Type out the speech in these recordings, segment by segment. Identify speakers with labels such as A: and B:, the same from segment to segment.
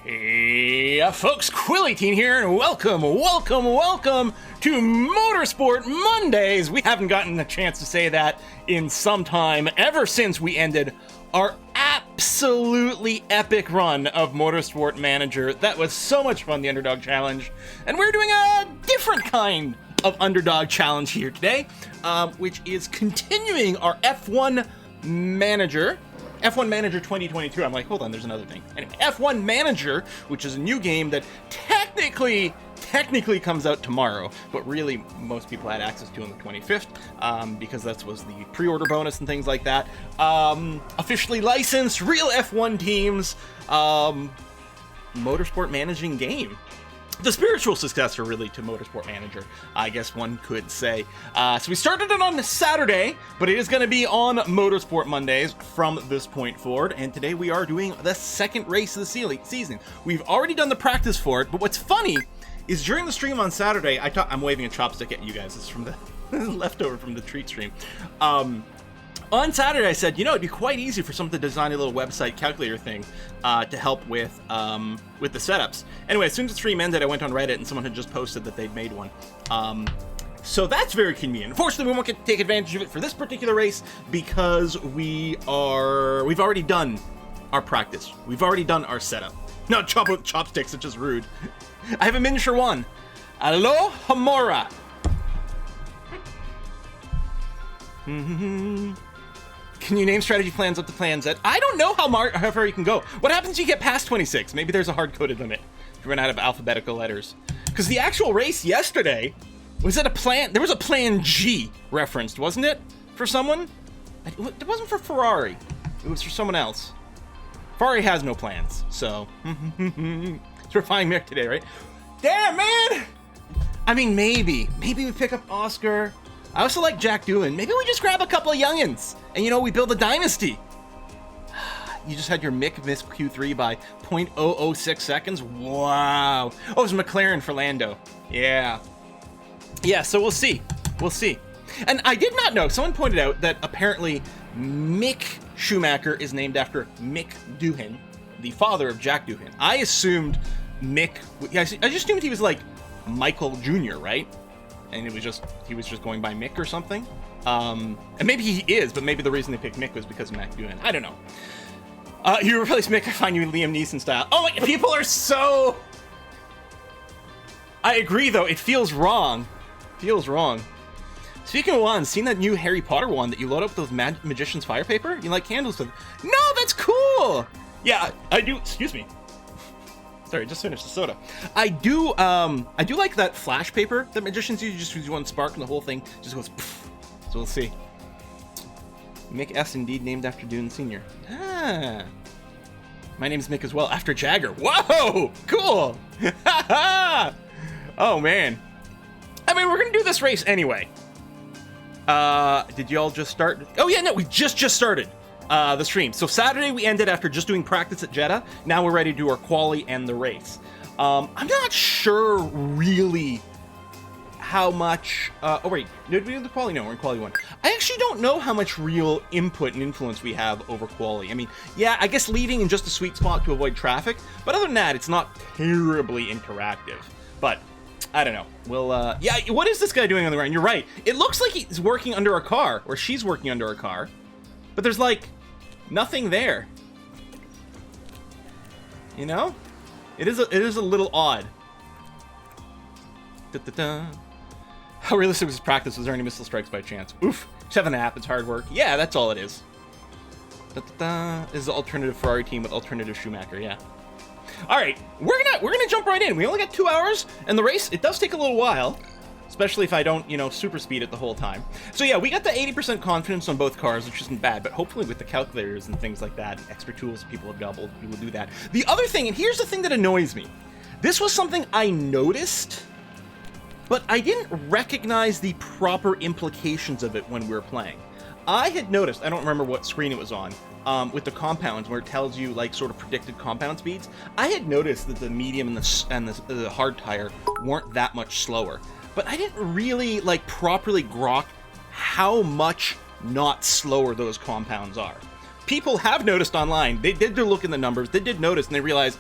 A: Hey, folks, Quali here, and welcome to Motorsport Mondays. We haven't gotten a chance to say that in some time, ever since we ended our absolutely epic run of Motorsport Manager. That was so much fun, the Underdog Challenge, and we're doing a different kind of Underdog Challenge here today, which is continuing our F1 Manager 2022. I'm like, hold on, there's another thing. Anyway, F1 Manager, which is a new game that technically comes out tomorrow, but really most people had access to on the 25th, because that was the pre-order bonus and things like that. Officially licensed, real F1 teams, motorsport managing game. The spiritual successor, really, to Motorsport Manager, I guess one could say. So we started it on Saturday, but it is going to be on Motorsport Mondays from this point forward. And today we are doing the second race of the season. We've already done the practice for it, but what's funny is during the stream on Saturday, I'm waving a chopstick at you guys. It's from the leftover from the treat stream. On Saturday, I said, it'd be quite easy for someone to design a little website calculator thing to help with the setups. Anyway, as soon as the stream ended, I went on Reddit and someone had just posted that they'd made one. So that's very convenient. Unfortunately, we won't get to take advantage of it for this particular race because we've already done our practice. We've already done our setup. No, chop with chopsticks, it's just rude. I have a miniature one. Alohamora. Can you name strategy plans up to plan Z? I don't know how far you can go. What happens if you get past 26? Maybe there's a hard-coded limit if you run out of alphabetical letters. Because the actual race yesterday was at a plan. There was a Plan G referenced, wasn't it? For someone? It wasn't for Ferrari. It was for someone else. Ferrari has no plans, so. It's refining Mick today, right? Damn, man! I mean, maybe we pick up Oscar. I also like Jack Doohan. Maybe we just grab a couple of youngins and, we build a dynasty. You just had your Mick miss Q3 by 0.006 seconds. Wow. Oh, it was McLaren for Lando. Yeah, so we'll see. And I did not know, someone pointed out that apparently Mick Schumacher is named after Mick Doohan, the father of Jack Doohan. I assumed I just assumed he was like Michael Jr., right? And he was just going by Mick or something. And maybe he is, but maybe the reason they picked Mick was because of Mac Doohan. I don't know. You replace Mick, I find you in Liam Neeson style. Oh, my, people are so... I agree, though. It feels wrong. Speaking of wands, seen that new Harry Potter wand that you load up with those Magician's Fire Paper? You light candles with? No, that's cool! Yeah, I do... Excuse me. Sorry, just finished the soda. I do like that flash paper that magicians use. You just use one spark and the whole thing just goes poof. So we'll see. Mick S indeed named after Dune Sr. Ah. My name's Mick as well, after Jagger. Whoa! Cool! Oh, man. I mean, we're gonna do this race anyway. Did y'all just start? Oh, yeah, no, we just started. The stream. So Saturday we ended after just doing practice at Jeddah. Now we're ready to do our quali and the race. I'm not sure really how much... oh wait, did we do the quali? No, we're in quali 1. I actually don't know how much real input and influence we have over quali. I mean, yeah, I guess leading in just a sweet spot to avoid traffic, but other than that, it's not terribly interactive. But I don't know. We'll, yeah, what is this guy doing on the ground? You're right. It looks like he's working under a car, or she's working under a car, but there's like nothing there. It is a little odd. Da-da-da. How realistic was his practice? Was there any missile strikes by chance? Oof. Just have an app. It's hard work. Yeah, that's all it is. Da-da-da. This is the alternative Ferrari team with alternative Schumacher. Yeah. All right, we're gonna jump right in. We only got 2 hours, and the race, it does take a little while, especially if I don't, super speed it the whole time. So yeah, we got the 80% confidence on both cars, which isn't bad, but hopefully with the calculators and things like that, and extra tools people have doubled, we will do that. The other thing, and here's the thing that annoys me. This was something I noticed, but I didn't recognize the proper implications of it when we were playing. I had noticed, I don't remember what screen it was on, with the compounds where it tells you like sort of predicted compound speeds. I had noticed that the medium and the hard tire weren't that much slower, but I didn't really like properly grok how much not slower those compounds are. People have noticed online. They did their look in the numbers. They did notice and they realized,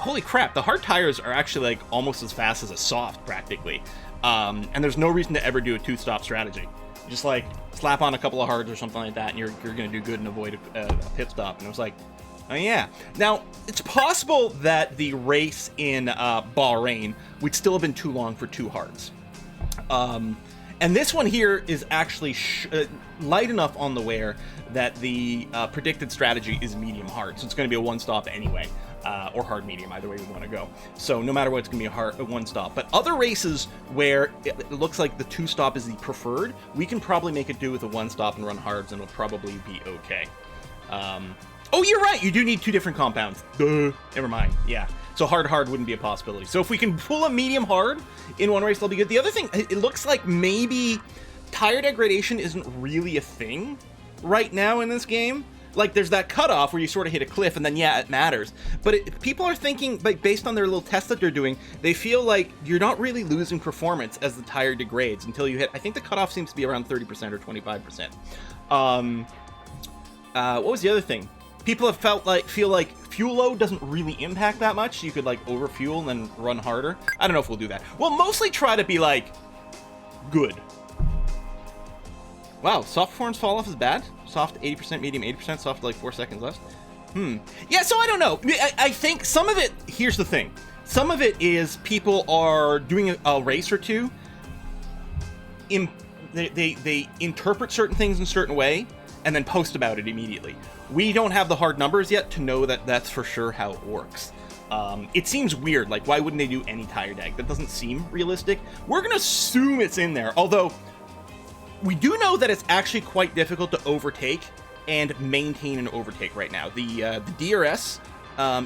A: holy crap, the hard tires are actually like almost as fast as a soft practically. And there's no reason to ever do a two-stop strategy. Just like slap on a couple of hards or something like that, and you're going to do good and avoid a pit stop. And it was like, oh yeah. Now, it's possible that the race in Bahrain would still have been too long for two hards. And this one here is actually light enough on the wear that the predicted strategy is medium hard. So it's going to be a one-stop anyway, or hard medium, either way we want to go. So no matter what, it's going to be a one-stop. But other races where it looks like the two-stop is the preferred, we can probably make it do with a one-stop and run hards, and it'll probably be okay. Oh, you're right. You do need two different compounds. Duh. Never mind. Yeah. So hard wouldn't be a possibility. So if we can pull a medium hard in one race, that'll be good. The other thing, it looks like maybe tire degradation isn't really a thing right now in this game. Like, there's that cutoff where you sort of hit a cliff, and then, yeah, it matters. But people are thinking, like, based on their little test that they're doing, they feel like you're not really losing performance as the tire degrades until you hit, I think the cutoff seems to be around 30% or 25%. What was the other thing? People have feel like fuel load doesn't really impact that much, so you could, like, overfuel and then run harder. I don't know if we'll do that. We'll mostly try to be, like, good. Wow, soft forms fall off is bad? Soft 80%, medium 80%, soft like 4 seconds less? Yeah, so I don't know. I think some of it, here's the thing. Some of it is people are doing a race or two. They interpret certain things in a certain way and then post about it immediately. We don't have the hard numbers yet to know that that's for sure how it works. It seems weird. Like, why wouldn't they do any tire deg? That doesn't seem realistic. We're going to assume it's in there, although we do know that it's actually quite difficult to overtake and maintain an overtake right now. The DRS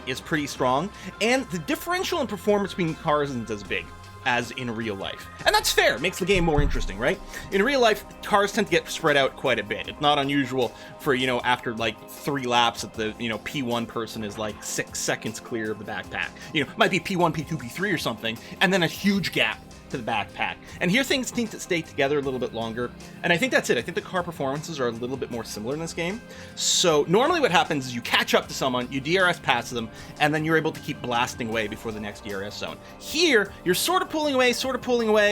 A: is pretty strong, and the differential in performance between cars isn't as big as in real life. And that's fair, makes the game more interesting, right? In real life, cars tend to get spread out quite a bit. It's not unusual for, after like 3 laps that the, P1 person is like 6 seconds clear of the backpack. It might be P1, P2, P3 or something, and then a huge gap to the backpack. And here things seem to stay together a little bit longer. And I think that's it. I think the car performances are a little bit more similar in this game. So normally what happens is you catch up to someone, you DRS past them, and then you're able to keep blasting away before the next DRS zone. Here, you're sort of pulling away,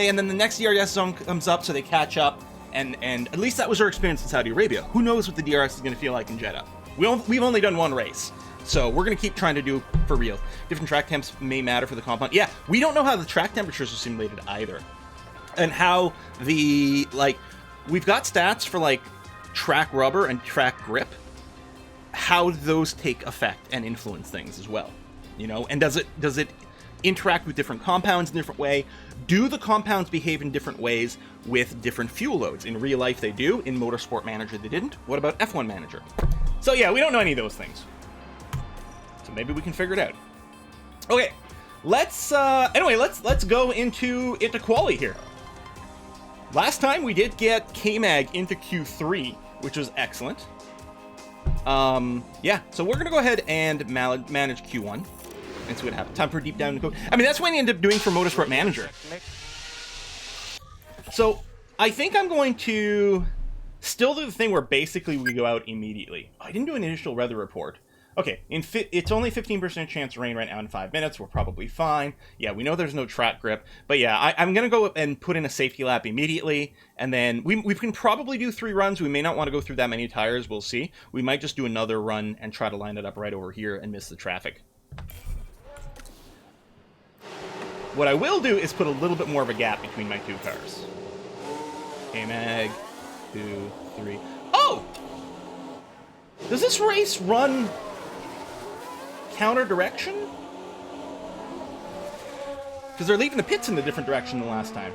A: and then the next DRS zone comes up so they catch up. And at least that was our experience in Saudi Arabia. Who knows what the DRS is going to feel like in Jeddah? We've only done one race. So we're going to keep trying to do for real. Different track temps may matter for the compound. Yeah, we don't know how the track temperatures are simulated either. And how we've got stats for track rubber and track grip. How those take effect and influence things as well. And does it interact with different compounds in a different way? Do the compounds behave in different ways with different fuel loads? In real life they do. In Motorsport Manager they didn't. What about F1 Manager? So yeah, we don't know any of those things. So maybe we can figure it out. Okay, let's go into Quali here. Last time we did get K-Mag into Q3, which was excellent. Yeah, so we're gonna go ahead and manage Q1 and see what happens. Time for a deep down code. I mean, that's what I end up doing for Motorsport Manager. So I think I'm going to still do the thing where basically we go out immediately. I didn't do an initial weather report. Okay, it's only 15% chance of rain right now in 5 minutes. We're probably fine. Yeah, we know there's no track grip. But yeah, I'm going to go and put in a safety lap immediately. And then we can probably do 3 runs. We may not want to go through that many tires. We'll see. We might just do another run and try to line it up right over here and miss the traffic. What I will do is put a little bit more of a gap between my 2 cars. K-Mag, 2, 3. Oh! Does this race run counter direction? Because they're leaving the pits in a different direction than last time.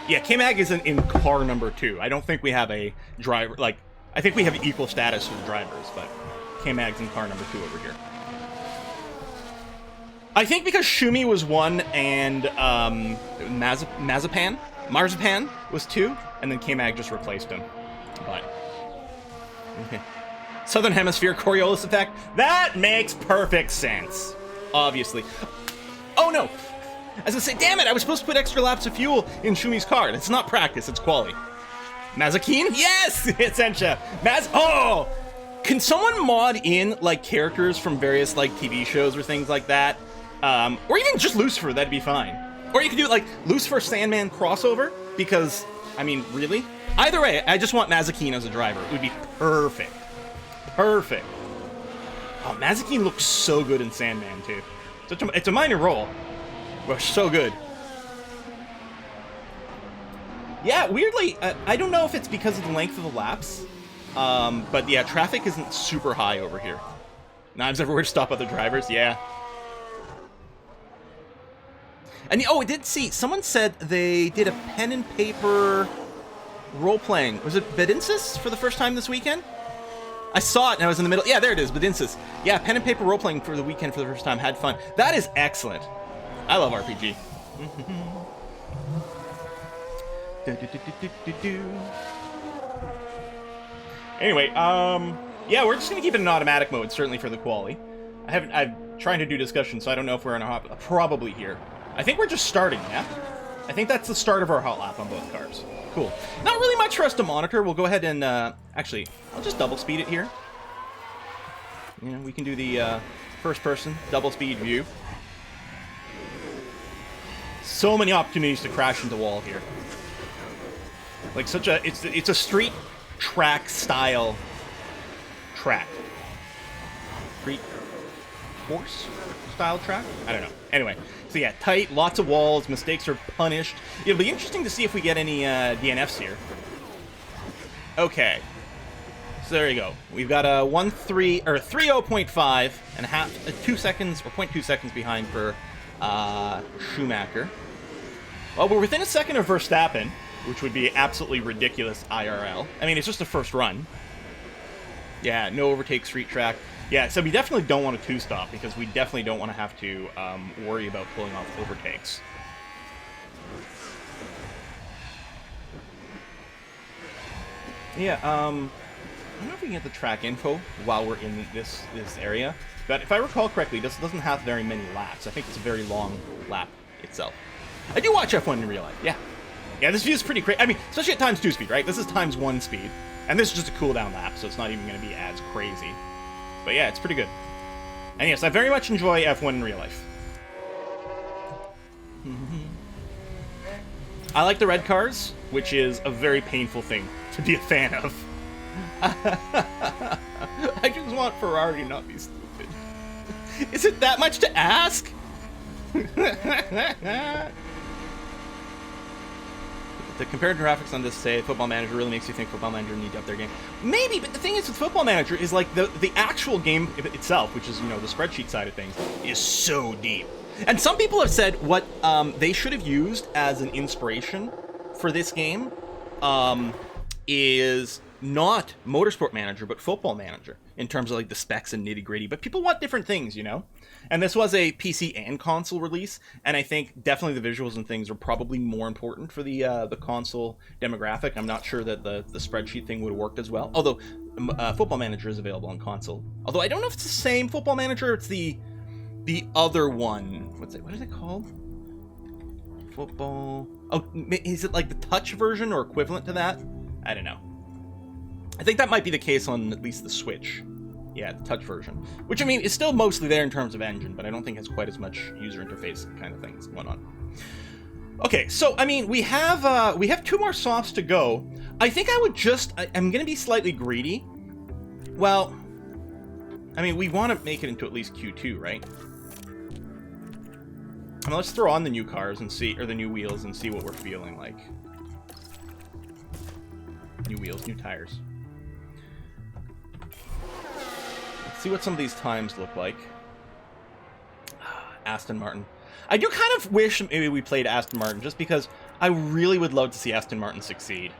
A: Yeah, K-Mag isn't in car number 2. I don't think we have a driver, I think we have equal status for the drivers, but K-Mag's in car number 2 over here. I think because Shumi was 1 and Marzipan was 2, and then K-Mag just replaced him. But Southern Hemisphere Coriolis effect, that makes perfect sense. Obviously. Oh no! I was gonna say, damn it, I was supposed to put extra laps of fuel in Shumi's car. It's not practice, it's Quali. Mazakeen? Yes! Essentia! Oh! Can someone mod in, like, characters from various, like, TV shows or things like that? Or even just Lucifer, that'd be fine. Or you could do, like, Lucifer Sandman crossover, because, I mean, really? Either way, I just want Mazakeen as a driver. It would be perfect. Perfect. Oh, Mazakeen looks so good in Sandman, too. It's a minor role, but so good. Yeah, weirdly, I don't know if it's because of the length of the laps, but yeah, traffic isn't super high over here. Knives everywhere to stop other drivers, yeah. And oh, I did see, someone said they did a pen and paper role-playing. Was it Bedinsis for the first time this weekend? I saw it and I was in the middle. Yeah, there it is, Bedinsis. Yeah, pen and paper role-playing for the weekend for the first time. Had fun. That is excellent. I love RPG. Anyway, yeah, we're just gonna keep it in automatic mode, certainly for the quali. I'm trying to do discussion, so I don't know if we're in a probably here. I think we're just starting, yeah? I think that's the start of our hot lap on both cars. Cool. Not really much for us to monitor. We'll go ahead and, actually, I'll just double speed it here. You know, we can do the, first person, double speed view. So many opportunities to crash into wall here. Like it's a street track style track. Street course style track? I don't know. Anyway, so yeah, tight, lots of walls, mistakes are punished. It'll be interesting to see if we get any DNFs here. Okay. So there you go. We've got a 30.5 and a half, 2 seconds or 0.2 seconds behind for Schumacher. Well, we're within a second of Verstappen, which would be absolutely ridiculous IRL. I mean, it's just a first run. Yeah, no overtake street track. Yeah, so we definitely don't want a two-stop because we definitely don't want to have to worry about pulling off overtakes. Yeah, I don't know if we can get the track info while we're in this area. But if I recall correctly, this doesn't have very many laps. I think it's a very long lap itself. I do watch F1 in real life, yeah. Yeah, this view is pretty crazy. I mean, especially at times 2 speed, right? This is times 1 speed. And this is just a cooldown lap, so it's not even going to be as crazy. But yeah, it's pretty good. And yes, I very much enjoy F1 in real life. I like the red cars, which is a very painful thing to be a fan of. I just want Ferrari to not be stupid. Is it that much to ask? The compared graphics on this say Football Manager really makes you think Football Manager need to up their game. Maybe, but the thing is with Football Manager is like the actual game itself, which is, you know, the spreadsheet side of things, is so deep. And some people have said what they should have used as an inspiration for this game is not Motorsport Manager, but Football Manager in terms of like the specs and nitty gritty. But people want different things, you know? And this was a PC and console release, and I think definitely the visuals and things are probably more important for the console demographic. I'm not sure that the spreadsheet thing would have worked as well, although Football Manager is available on console. Although I don't know if it's the same Football Manager, it's the other one. What is it called? Football... Oh, is it like the touch version or equivalent to that? I don't know. I think that might be the case on at least the Switch. Yeah, the touch version. Which, I mean, is still mostly there in terms of engine, but I don't think has quite as much user interface kind of things going on. Okay, so, I mean, we have 2 more softs to go. I think I would just... I'm going to be slightly greedy. Well, I mean, we want to make it into at least Q2, right? I mean, let's throw on the new cars and see... Or the new wheels and see what we're feeling like. New wheels, new tires. See what some of these times look like. Aston Martin. I do kind of wish maybe we played Aston Martin, just because I really would love to see Aston Martin succeed.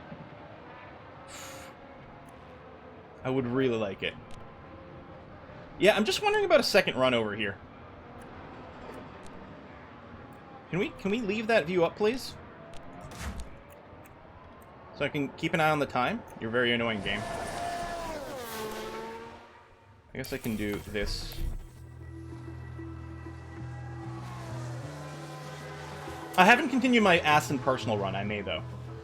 A: I would really like it. Yeah, I'm just wondering about a second run over here. Can we leave that view up, please? So I can keep an eye on the time? You're a very annoying, game. I guess I can do this. I haven't continued my Aston personal run. I may, though.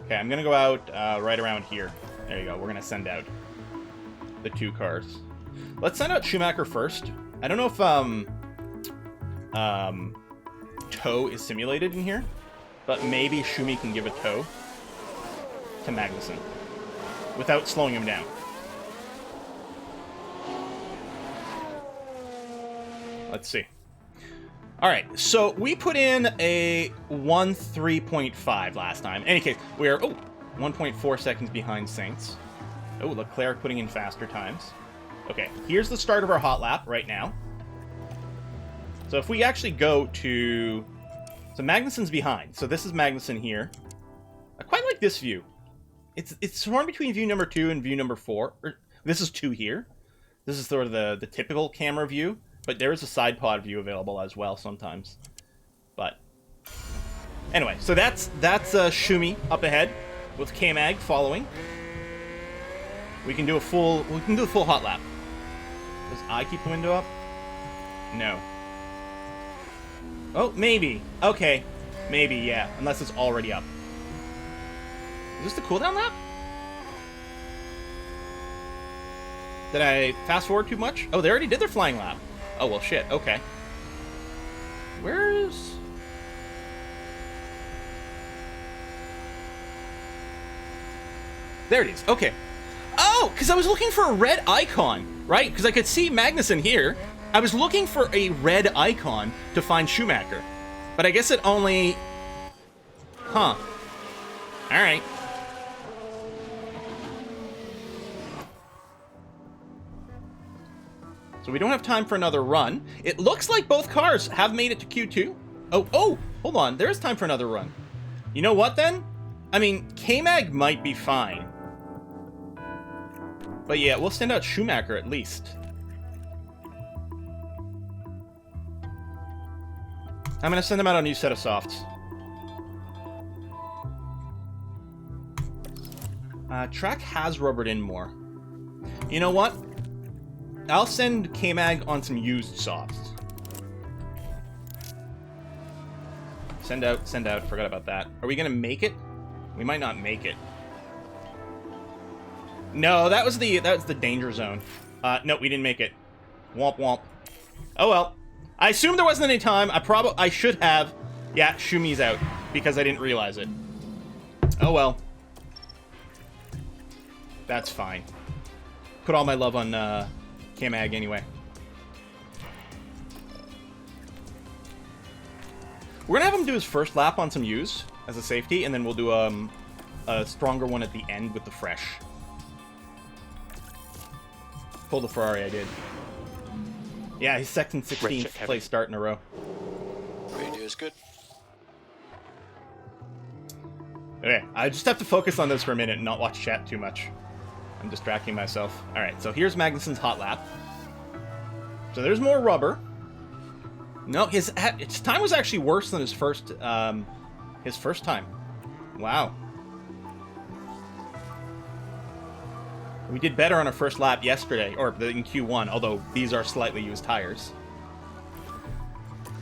A: Okay, I'm gonna go out right around here. There you go. We're gonna send out the 2 cars. Let's send out Schumacher first. I don't know if tow is simulated in here, but maybe Schumi can give a tow to Magnussen without slowing him down. Let's see. All right, so we put in a 1:3.5 last time. In any case, we're 1.4 seconds behind Saints. Oh, Leclerc putting in faster times. Okay, here's the start of our hot lap right now. So if we actually go to... So Magnussen's behind. So this is Magnussen here. I quite like this view. It's torn between view number 2 and view number 4. This is 2 here. This is sort of the typical camera view. But there is a side pod view available as well sometimes. But anyway, so that's Schumi up ahead with K-Mag following. We can do a full hot lap. Does I keep the window up? No. Oh, maybe. Okay. Maybe, yeah. Unless it's already up. Is this the cooldown lap? Did I fast forward too much? Oh, they already did their flying lap. Oh, well, shit. Okay. Where is... There it is. Okay. Oh, because I was looking for a red icon, right? Because I could see Magnussen here. I was looking for a red icon to find Schumacher. But I guess it only... Huh. Alright. So we don't have time for another run. It looks like both cars have made it to Q2. Oh, hold on. There is time for another run. You know what, then? I mean, K-Mag might be fine. But yeah, we'll send out Schumacher at least. I'm going to send them out a new set of softs. Track has rubbered in more. You know what? I'll send K-Mag on some used softs. Send out. Forgot about that. Are we going to make it? We might not make it. No, that was the danger zone. No, we didn't make it. Womp womp. Oh well. I assumed there wasn't any time. I should have. Yeah, Shumi's out because I didn't realize it. Oh well. That's fine. Put all my love on K-Mag anyway. We're gonna have him do his first lap on some used as a safety, and then we'll do a stronger one at the end with the fresh. Pull the Ferrari, I did. Yeah, his second 16th place start in a row.
B: Radio is good.
A: Okay, I just have to focus on this for a minute and not watch chat too much. I'm distracting myself. Alright, so here's Magnussen's hot lap. So there's more rubber. No, his time was actually worse than his first time. Wow. We did better on our first lap yesterday, or in Q1, although these are slightly used tires.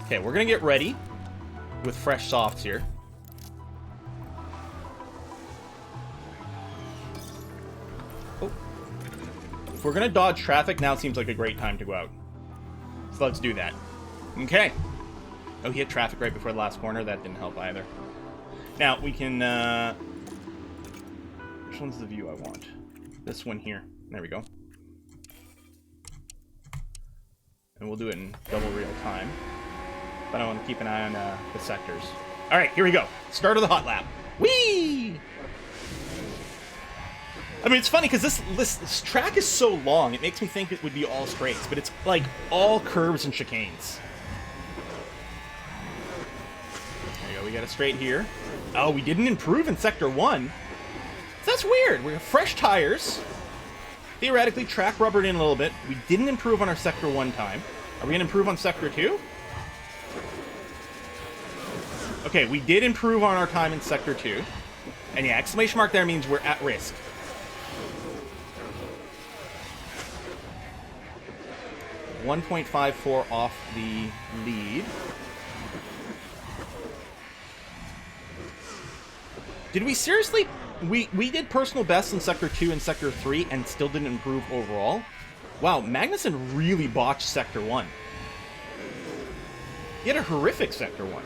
A: Okay, we're going to get ready with fresh softs here. Oh. If we're going to dodge traffic, now seems like a great time to go out. So let's do that. Okay. Oh, he hit traffic right before the last corner. That didn't help either. Now, we can... Which one's the view I want? This one here. There we go. And we'll do it in double real time. But I want to keep an eye on the sectors. Alright, here we go. Start of the hot lap. Whee! I mean, it's funny because this track is so long, it makes me think it would be all straights, but it's like all curves and chicanes. There you go, we got a straight here. Oh, we didn't improve in Sector 1. That's weird. We have fresh tires. Theoretically, track rubbered in a little bit. We didn't improve on our Sector 1 time. Are we going to improve on Sector 2? Okay, we did improve on our time in Sector 2. And yeah, exclamation mark there means we're at risk. .54 off the lead. Did we seriously... We did personal bests in Sector 2 and Sector 3 and still didn't improve overall? Wow, Magnussen really botched Sector 1. He had a horrific Sector 1.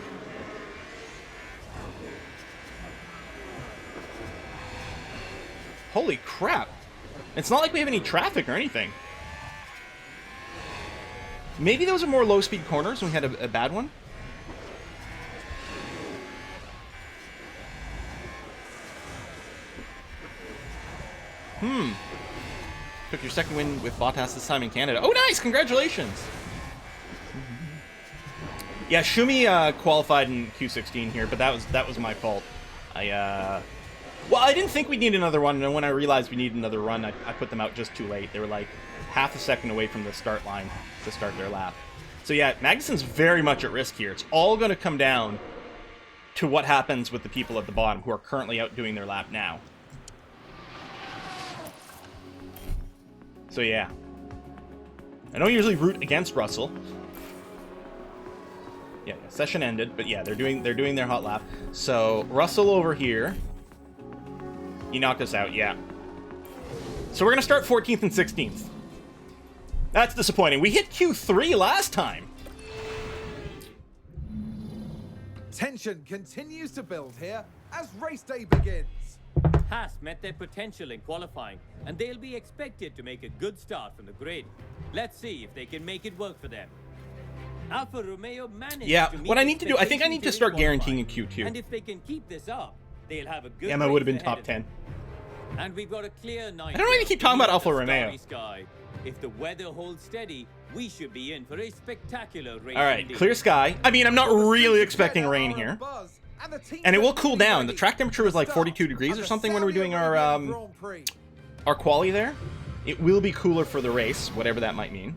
A: Holy crap. It's not like we have any traffic or anything. Maybe those are more low-speed corners when we had a bad one? Took your second win with Bottas this time in Canada. Oh, nice! Congratulations! Yeah, Schumi qualified in Q16 here, but that was my fault. Well, I didn't think we'd need another one, and when I realized we needed another run, I put them out just too late. They were like half a second away from the start line to start their lap. So yeah, Magnussen's very much at risk here. It's all going to come down to what happens with the people at the bottom who are currently out doing their lap now. So yeah. I don't usually root against Russell. Yeah, session ended, but yeah, they're doing their hot lap. So Russell over here. He knocked us out, yeah. So we're gonna start 14th and 16th. That's disappointing. We hit Q3 last time.
C: Tension continues to build here as race day begins.
D: Haas met their potential in qualifying, and they'll be expected to make a good start from the grid. Let's see if they can make it work for them. Alfa Romeo managed to meet
A: what I need to do, I think I need to start guaranteeing a
D: qualifying.
A: Q2.
D: And if they can keep this up, they'll have a good
A: Emma would have been
D: race
A: top
D: ahead
A: 10.
D: of them. And we've got a clear night.
A: I don't know why you keep talking about Alfa Romeo.
D: Sky. If the weather holds steady, we should be in for a spectacular race.
A: All right,
D: indeed.
A: clear sky. I mean, I'm not really expecting rain here. And it will cool down. The track temperature was like 42 degrees or something when we were doing our quali there. It will be cooler for the race, whatever that might mean.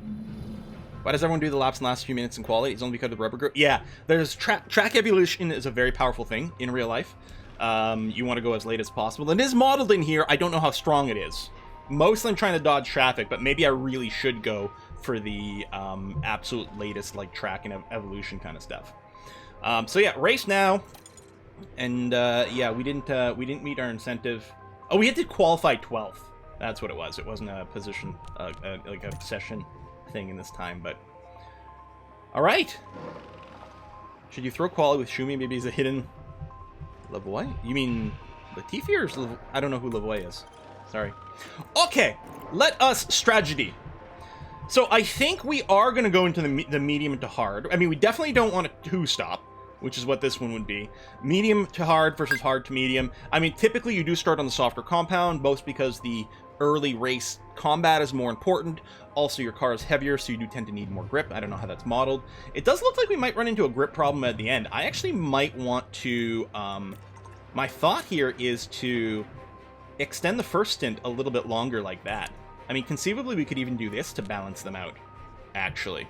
A: Why does everyone do the laps in the last few minutes in quali? It's only because of the rubber grip. Yeah, there's track evolution is a very powerful thing in real life. You want to go as late as possible. And it is modeled in here. I don't know how strong it is. Mostly I'm trying to dodge traffic, but maybe I really should go for the absolute latest like track and evolution kind of stuff. So yeah, race now. And yeah, we didn't meet our incentive. Oh, we had to qualify 12th. That's what it was. It wasn't a position, like a session thing in this time, but all right. Should you throw Quali with Schumi? Maybe he's a hidden Lavoie? You mean Latifi or I don't know who Lavoie is. Sorry. Okay, let us strategy. So I think we are going to go into the medium to hard. I mean, we definitely don't want a two-stop, which is what this one would be. Medium to hard versus hard to medium. I mean, typically you do start on the softer compound, both because the early race combat is more important. Also, your car is heavier, so you do tend to need more grip. I don't know how that's modeled. It does look like we might run into a grip problem at the end. I actually might want to... my thought here is to extend the first stint a little bit longer like that. I mean, conceivably, we could even do this to balance them out, actually.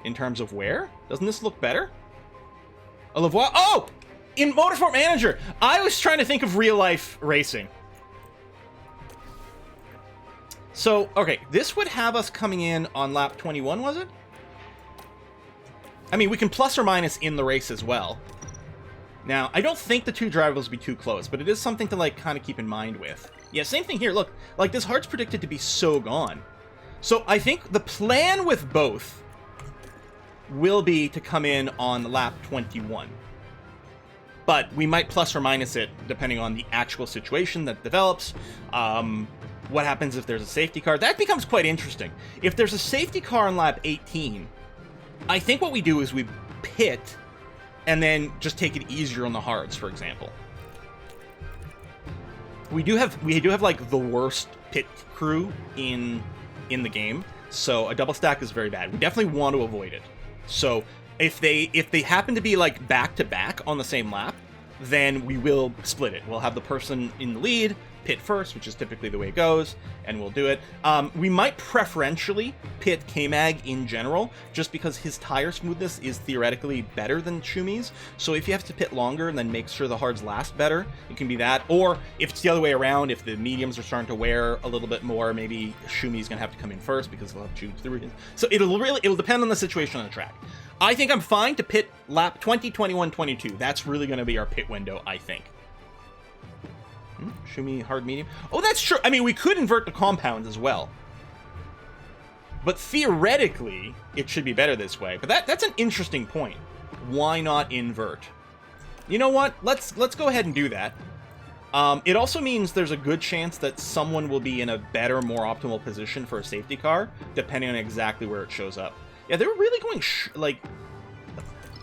A: In terms of wear? Doesn't this look better? A Lavoie... Oh! In Motorsport Manager! I was trying to think of real-life racing. So, okay, this would have us coming in on lap 21, was it? I mean, we can plus or minus in the race as well. Now, I don't think the two drivers will be too close, but it is something to, like, kind of keep in mind with. Yeah, same thing here. Look, like, this hard's predicted to be so gone. So, I think the plan with both will be to come in on lap 21. But we might plus or minus it depending on the actual situation that develops. What happens if there's a safety car? That becomes quite interesting. If there's a safety car on lap 18, I think what we do is we pit and then just take it easier on the hards, for example. We do have like the worst pit crew in the game, so a double stack is very bad. We definitely want to avoid it. So if they happen to be like back to back on the same lap, then we will split it. We'll have the person in the lead pit first, which is typically the way it goes, and we'll do it. We might preferentially pit K-Mag in general, just because his tire smoothness is theoretically better than Shumi's. So if you have to pit longer and then make sure the hards last better, it can be that. Or if it's the other way around, if the mediums are starting to wear a little bit more, maybe Shumi's gonna have to come in first because they'll have tubes through it. So it'll depend on the situation on the track. I think I'm fine to pit lap 20, 21, 22. That's really gonna be our pit window, I think. Shumi, hard, medium. Oh, that's true. I mean, we could invert the compounds as well. But theoretically, it should be better this way. But that's an interesting point. Why not invert? You know what? Let's go ahead and do that. It also means there's a good chance that someone will be in a better, more optimal position for a safety car, depending on exactly where it shows up. Yeah, they were really going,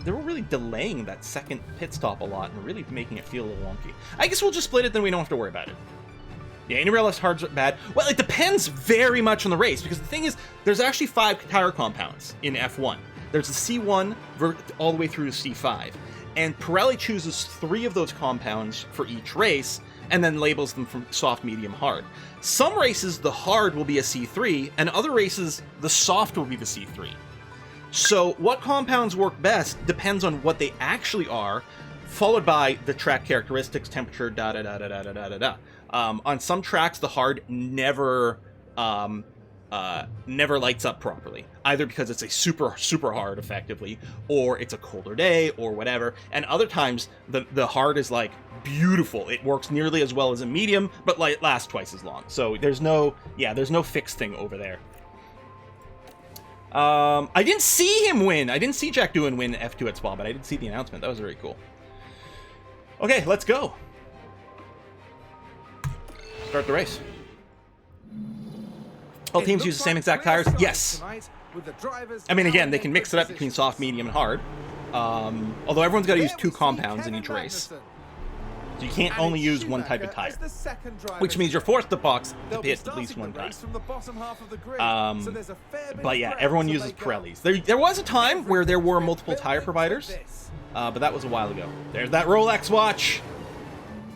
A: they were really delaying that second pit stop a lot and really making it feel a little wonky. I guess we'll just split it, then we don't have to worry about it. Yeah, any rail less hard's bad. Well, it depends very much on the race, because the thing is, there's actually 5 tire compounds in F1. There's the C1 all the way through to C5. And Pirelli chooses 3 of those compounds for each race, and then labels them from soft, medium, hard. Some races, the hard will be a C3, and other races, the soft will be the C3. So what compounds work best depends on what they actually are, followed by the track characteristics, temperature, da-da-da-da-da-da-da-da. On some tracks, the hard never lights up properly, either because it's a super hard effectively, or it's a colder day, or whatever. And other times, the hard is like beautiful. It works nearly as well as a medium, but like lasts twice as long. So there's no fixed thing over there. I didn't see him win. I didn't see Jack Doohan win F2 at Spa, but I did see the announcement. That was very cool. Okay, let's go. Start the race. All teams use the same exact tires? Yes. I mean, again, they can mix it up between soft, medium, and hard. Although everyone's got to use 2 compounds in each race. So you can't only use one type of tire. Which means you're forced to pit at least one time. But yeah, everyone uses Pirellis. There was a time where there were multiple tire providers, but that was a while ago. There's that Rolex watch.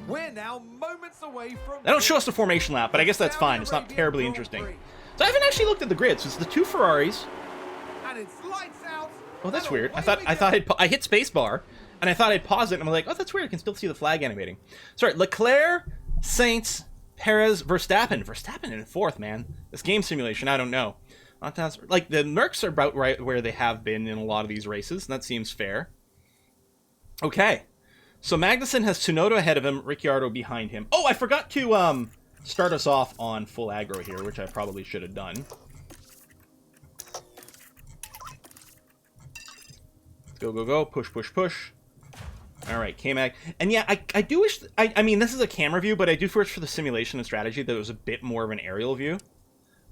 C: We're now moments away from.
A: They don't show us the formation lap, but I guess that's fine. It's not terribly interesting. So I haven't actually looked at the grid. So it's the 2 Ferraris.
C: And it's lights out.
A: Oh, that's weird. I hit spacebar, and I thought I'd pause it, and I'm like, oh, that's weird. I can still see the flag animating. Sorry, Leclerc, Sainz, Perez, Verstappen. Verstappen in 4th, man. This game simulation, I don't know. Like, the Mercs are about right where they have been in a lot of these races, and that seems fair. Okay. So Magnussen has Tsunoda ahead of him, Ricciardo behind him. Oh, I forgot to start us off on full aggro here, which I probably should have done. Go, go, go. Push, push, push. All right, K-Mag. And yeah, I do wish... I mean, this is a camera view, but I do wish for the simulation and strategy that it was a bit more of an aerial view.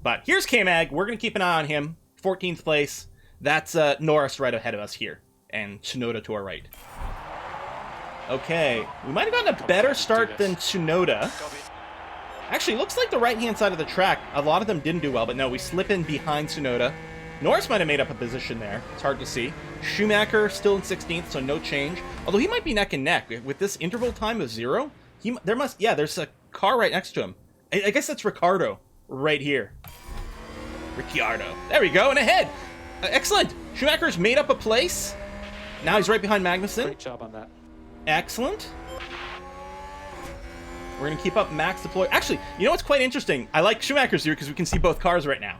A: But here's K-Mag. We're going to keep an eye on him. 14th place. That's Norris right ahead of us here. And Tsunoda to our right. Okay. We might have gotten a better start than Tsunoda. Actually, looks like the right-hand side of the track, a lot of them didn't do well, but no, we slip in behind Tsunoda. Norris might have made up a position there. It's hard to see. Schumacher still in 16th, so no change. Although he might be neck and neck. With this interval time of 0, there's a car right next to him. I guess that's Ricciardo right here. Ricciardo. There we go, and ahead. Excellent. Schumacher's made up a place. Now he's right behind Magnussen.
E: Great job on that.
A: Excellent. We're going to keep up Max deploy. Actually, you know what's quite interesting? I like Schumacher's here because we can see both cars right now.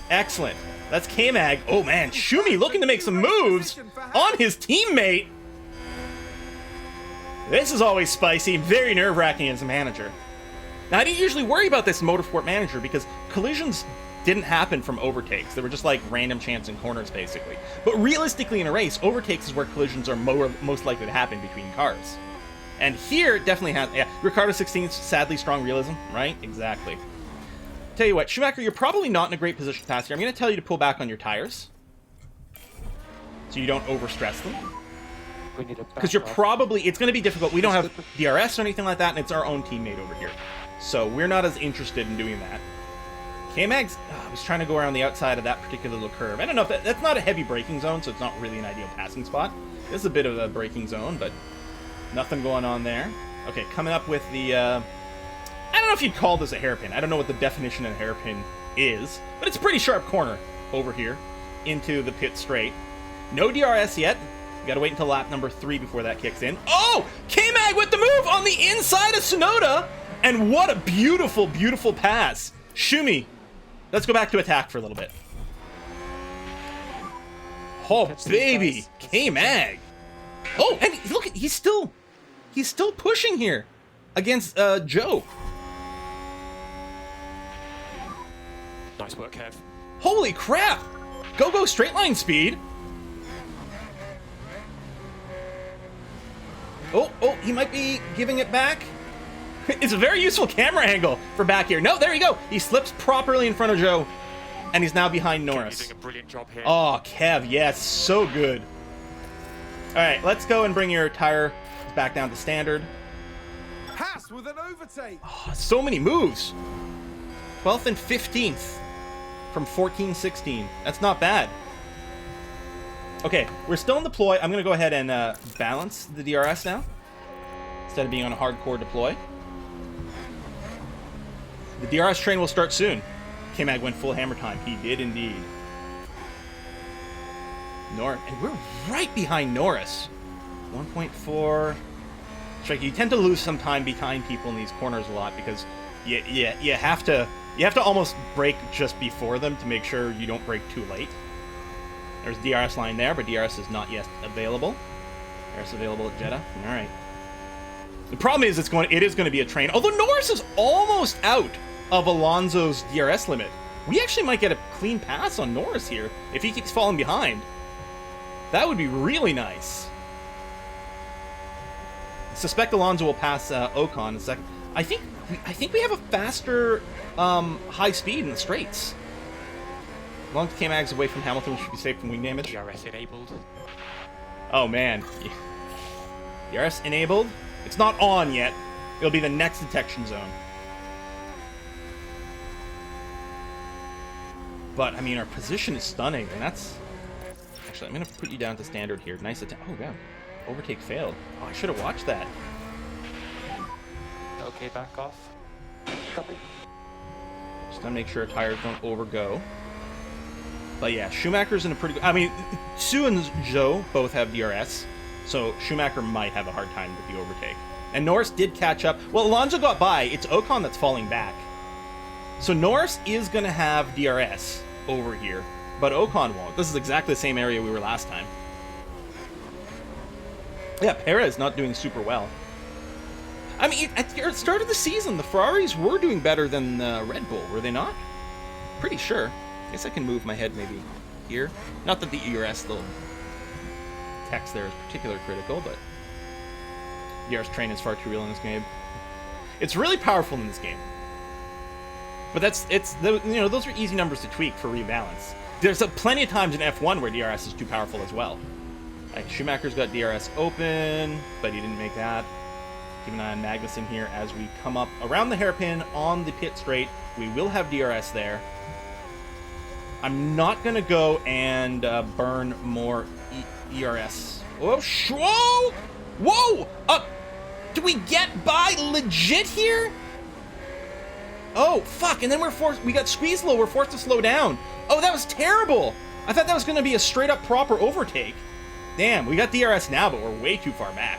A: Excellent. That's K-Mag. Oh, man. Schumi looking to make some moves on his teammate. This is always spicy. Very nerve-wracking as a manager. Now, I didn't usually worry about this Motorsport Manager because collisions didn't happen from overtakes. They were just like random chance in corners, basically. But realistically, in a race, overtakes is where collisions are most likely to happen between cars. And here, it definitely has... Yeah, Ricardo 16th, sadly strong realism, right? Exactly. Tell you what, Schumacher, you're probably not in a great position to pass here. I'm going to tell you to pull back on your tires. So you don't overstress them. Because you're probably... It's going to be difficult. We don't have DRS or anything like that, and it's our own teammate over here. So we're not as interested in doing that. K-Mag's... I was trying to go around the outside of that particular little curve. I don't know if that's not a heavy braking zone, so it's not really an ideal passing spot. This is a bit of a braking zone, but nothing going on there. Okay, coming up with the... I don't know if you'd call this a hairpin. I don't know what the definition of a hairpin is, but it's a pretty sharp corner over here into the pit straight. No DRS yet. We gotta wait until lap number 3 before that kicks in. Oh! K-Mag with the move on the inside of Tsunoda! And what a beautiful, beautiful pass. Schumi, let's go back to attack for a little bit. Oh, baby! K-Mag! Oh, and look, he's still pushing here. against Joe.
E: Nice work, Kev.
A: Holy crap! Go straight line speed. Oh, he might be giving it back. It's a very useful camera angle for back here. No, there you go. He slips properly in front of Joe, and he's now behind Norris.
E: He's doing a brilliant job here.
A: Oh, Kev, yes, so good. All right, let's go and bring your tire back down to standard.
C: Haas with an overtake.
A: Oh, so many moves. 12th and 15th from 14-16. That's not bad. Okay, we're still in deploy. I'm going to go ahead and balance the DRS now instead of being on a hardcore deploy. The DRS train will start soon. K-Mag went full hammer time. He did indeed. And we're right behind Norris. 1.4. Strike. You tend to lose some time behind people in these corners a lot because you have to almost brake just before them to make sure you don't brake too late. There's DRS line there, but DRS is not yet available. DRS available at Jeddah. All right. The problem is it is going to be a train. Although Norris is almost out of Alonso's DRS limit. We actually might get a clean pass on Norris here if he keeps falling behind. That would be really nice. I suspect Alonso will pass Ocon in a second. I think we have a faster high speed in the straights. As long as K-Mag's away from Hamilton, we should be safe from wing damage.
E: DRS enabled.
A: Oh man. DRS enabled. It's not on yet. It'll be the next detection zone. But, I mean, our position is stunning, and that's... Actually, I'm going to put you down to standard here. Nice attempt. Oh, yeah. Overtake failed. Oh, I should have watched that.
E: Okay, back off. Copy.
A: Just to make sure tires don't overgo. But yeah, Schumacher's in a pretty good... I mean, Sue and Zhou both have DRS, so Schumacher might have a hard time with the overtake. And Norris did catch up. Well, Alonso got by. It's Ocon that's falling back. So Norris is going to have DRS over here, but Ocon won't. This is exactly the same area we were last time. Yeah, Perez not doing super well. I mean, at the start of the season, the Ferraris were doing better than Red Bull, were they not? Pretty sure. I guess I can move my head maybe here. Not that the ERS little text there is particularly critical, but ERS train is far too real in this game. It's really powerful in this game. But those are easy numbers to tweak for rebalance. There's plenty of times in F1 where DRS is too powerful as well. Like Schumacher's got DRS open, but he didn't make that. Keep an eye on Magnussen here as we come up around the hairpin on the pit straight. We will have DRS there. I'm not going to go and burn more ERS. Oh, whoa! Whoa! Do we get by legit here? Oh, fuck, and then we got squeezed low, we're forced to slow down. Oh, that was terrible! I thought that was going to be a straight-up proper overtake. Damn, we got DRS now, but we're way too far back.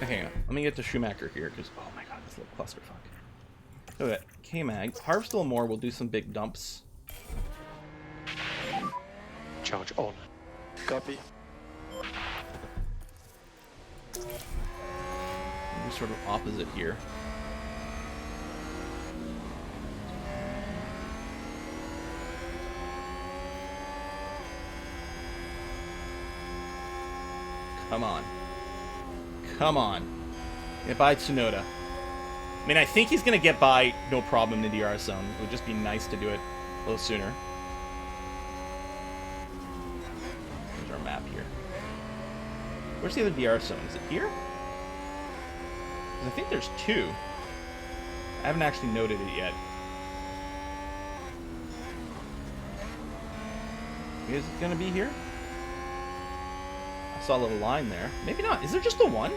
A: Hang on, let me get to Schumacher here, because, oh my god, this little clusterfuck. Okay, K-Mag, harvest a little more, we'll do some big dumps.
E: Charge on.
B: Copy.
A: We're sort of opposite here. Come on. Come on. Get by Tsunoda. I mean, I think he's going to get by no problem in the DRS zone. It would just be nice to do it a little sooner. Here's our map here. Where's the other DRS zone? Is it here? 'Cause I think there's two. I haven't actually noted it yet. Is it going to be here? I saw a little line there. Maybe not. Is there just the one?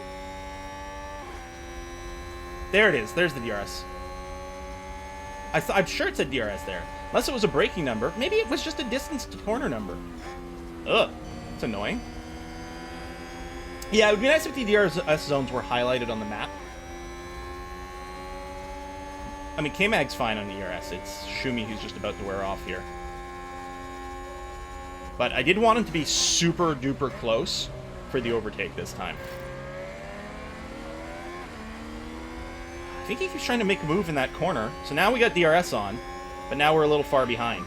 A: There it is. There's the DRS. I'm sure it said DRS there. Unless it was a braking number. Maybe it was just a distance to corner number. Ugh. It's annoying. Yeah, it would be nice if the DRS zones were highlighted on the map. I mean, K-Mag's fine on the ERS. It's Shumi who's just about to wear off here. But I did want him to be super duper close for the overtake this time. I think he keeps trying to make a move in that corner. So now we got DRS on, but now we're a little far behind.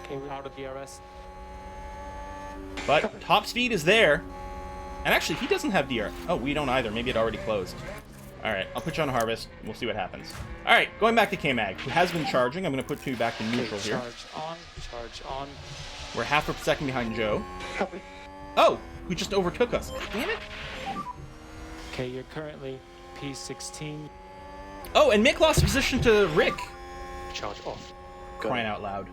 E: Okay, we're out of DRS.
A: But top speed is there. And actually, he doesn't have DRS. Oh, we don't either. Maybe it already closed. All right, I'll put you on harvest. We'll see what happens. All right, going back to K-Mag, who has been charging. I'm going to put you back to neutral here.
E: Charge on.
A: We're half a second behind Joe.
E: Copy.
A: Oh, who just overtook us. Damn it.
E: Okay, you're currently P16.
A: Oh, and Mick lost position to Rick.
E: Charge off.
A: Crying out loud.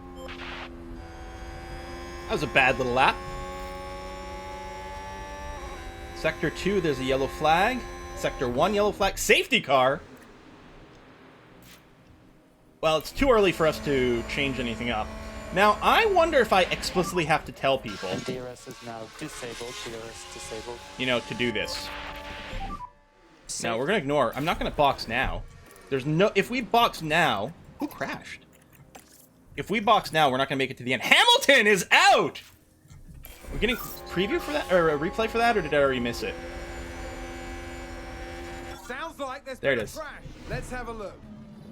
A: That was a bad little lap. Sector 2, there's a yellow flag. Sector 1, yellow flag. Safety car! Well, it's too early for us to change anything up. Now, I wonder if I explicitly have to tell people,
E: And DRS is now disabled. DRS disabled.
A: you know, to do this. Now, we're going to ignore. I'm not going to box now. There's no... If we box now... Who crashed? If we box now, we're not going to make it to the end. Hamilton is out! We're getting preview for that? Or a replay for that? Or did I already miss it?
C: Sounds like there's
A: There
C: been
A: it
C: a
A: is.
C: crash. Let's have a look.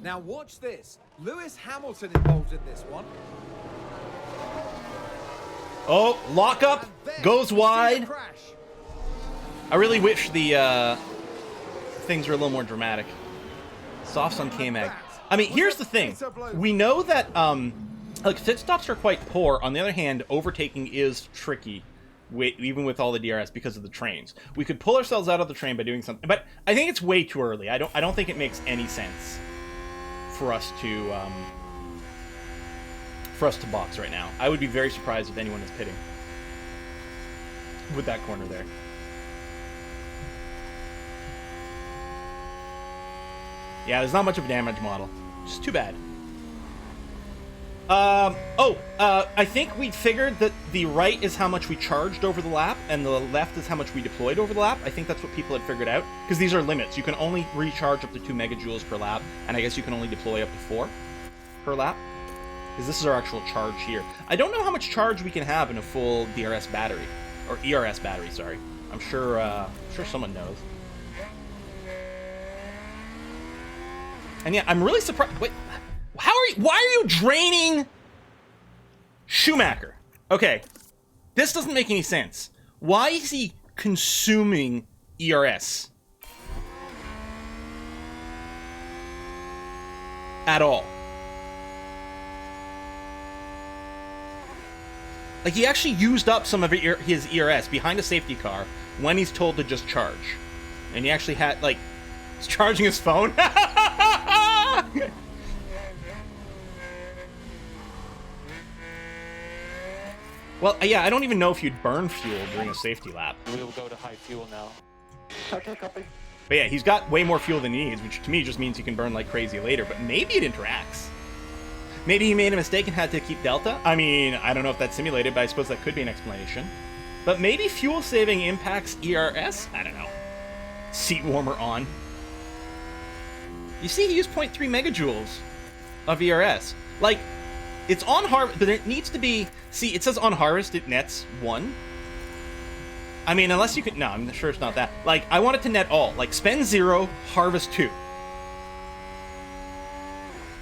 C: Now watch this. Lewis Hamilton involved in this one.
A: Oh, lockup.
C: And then
A: Goes
C: we see the
A: wide.
C: crash.
A: I really wish the things were a little more dramatic. Softs on K-Mag. I mean, here's the thing. We know that like pit stops are quite poor. On the other hand, overtaking is tricky, even with all the DRS because of the trains. We could pull ourselves out of the train by doing something, but I think it's way too early. I don't think it makes any sense for us to box right now. I would be very surprised if anyone is pitting with that corner there. Yeah, there's not much of a damage model. Just too bad. I think we figured that the right is how much we charged over the lap, and the left is how much we deployed over the lap. I think that's what people had figured out, because these are limits. You can only recharge up to 2 megajoules per lap, and I guess you can only deploy up to 4 per lap, because this is our actual charge here. I don't know how much charge we can have in a full DRS battery, or ERS battery, sorry. I'm sure someone knows. And yeah, I'm really surprised. Wait, why are you draining Schumacher? Okay, this doesn't make any sense. Why is he consuming ERS? At all. Like, he actually used up some of his ERS behind a safety car when he's told to just charge. And he actually had, like, he's charging his phone. Well, yeah, I don't even know if you'd burn fuel during a safety lap.
E: We will go to high fuel now. Okay, copy.
A: But yeah, he's got way more fuel than he needs, which to me just means he can burn like crazy later, but maybe it interacts. Maybe he made a mistake and had to keep Delta? I mean, I don't know if that's simulated, but I suppose that could be an explanation. But maybe fuel saving impacts ERS? I don't know. Seat warmer on. You see, he used 0.3 megajoules of ERS. Like, it's on harvest, but it needs to be... See, it says on harvest, it nets 1. I mean, unless you could... No, I'm sure it's not that. Like, I want it to net all. Like, spend 0, harvest 2.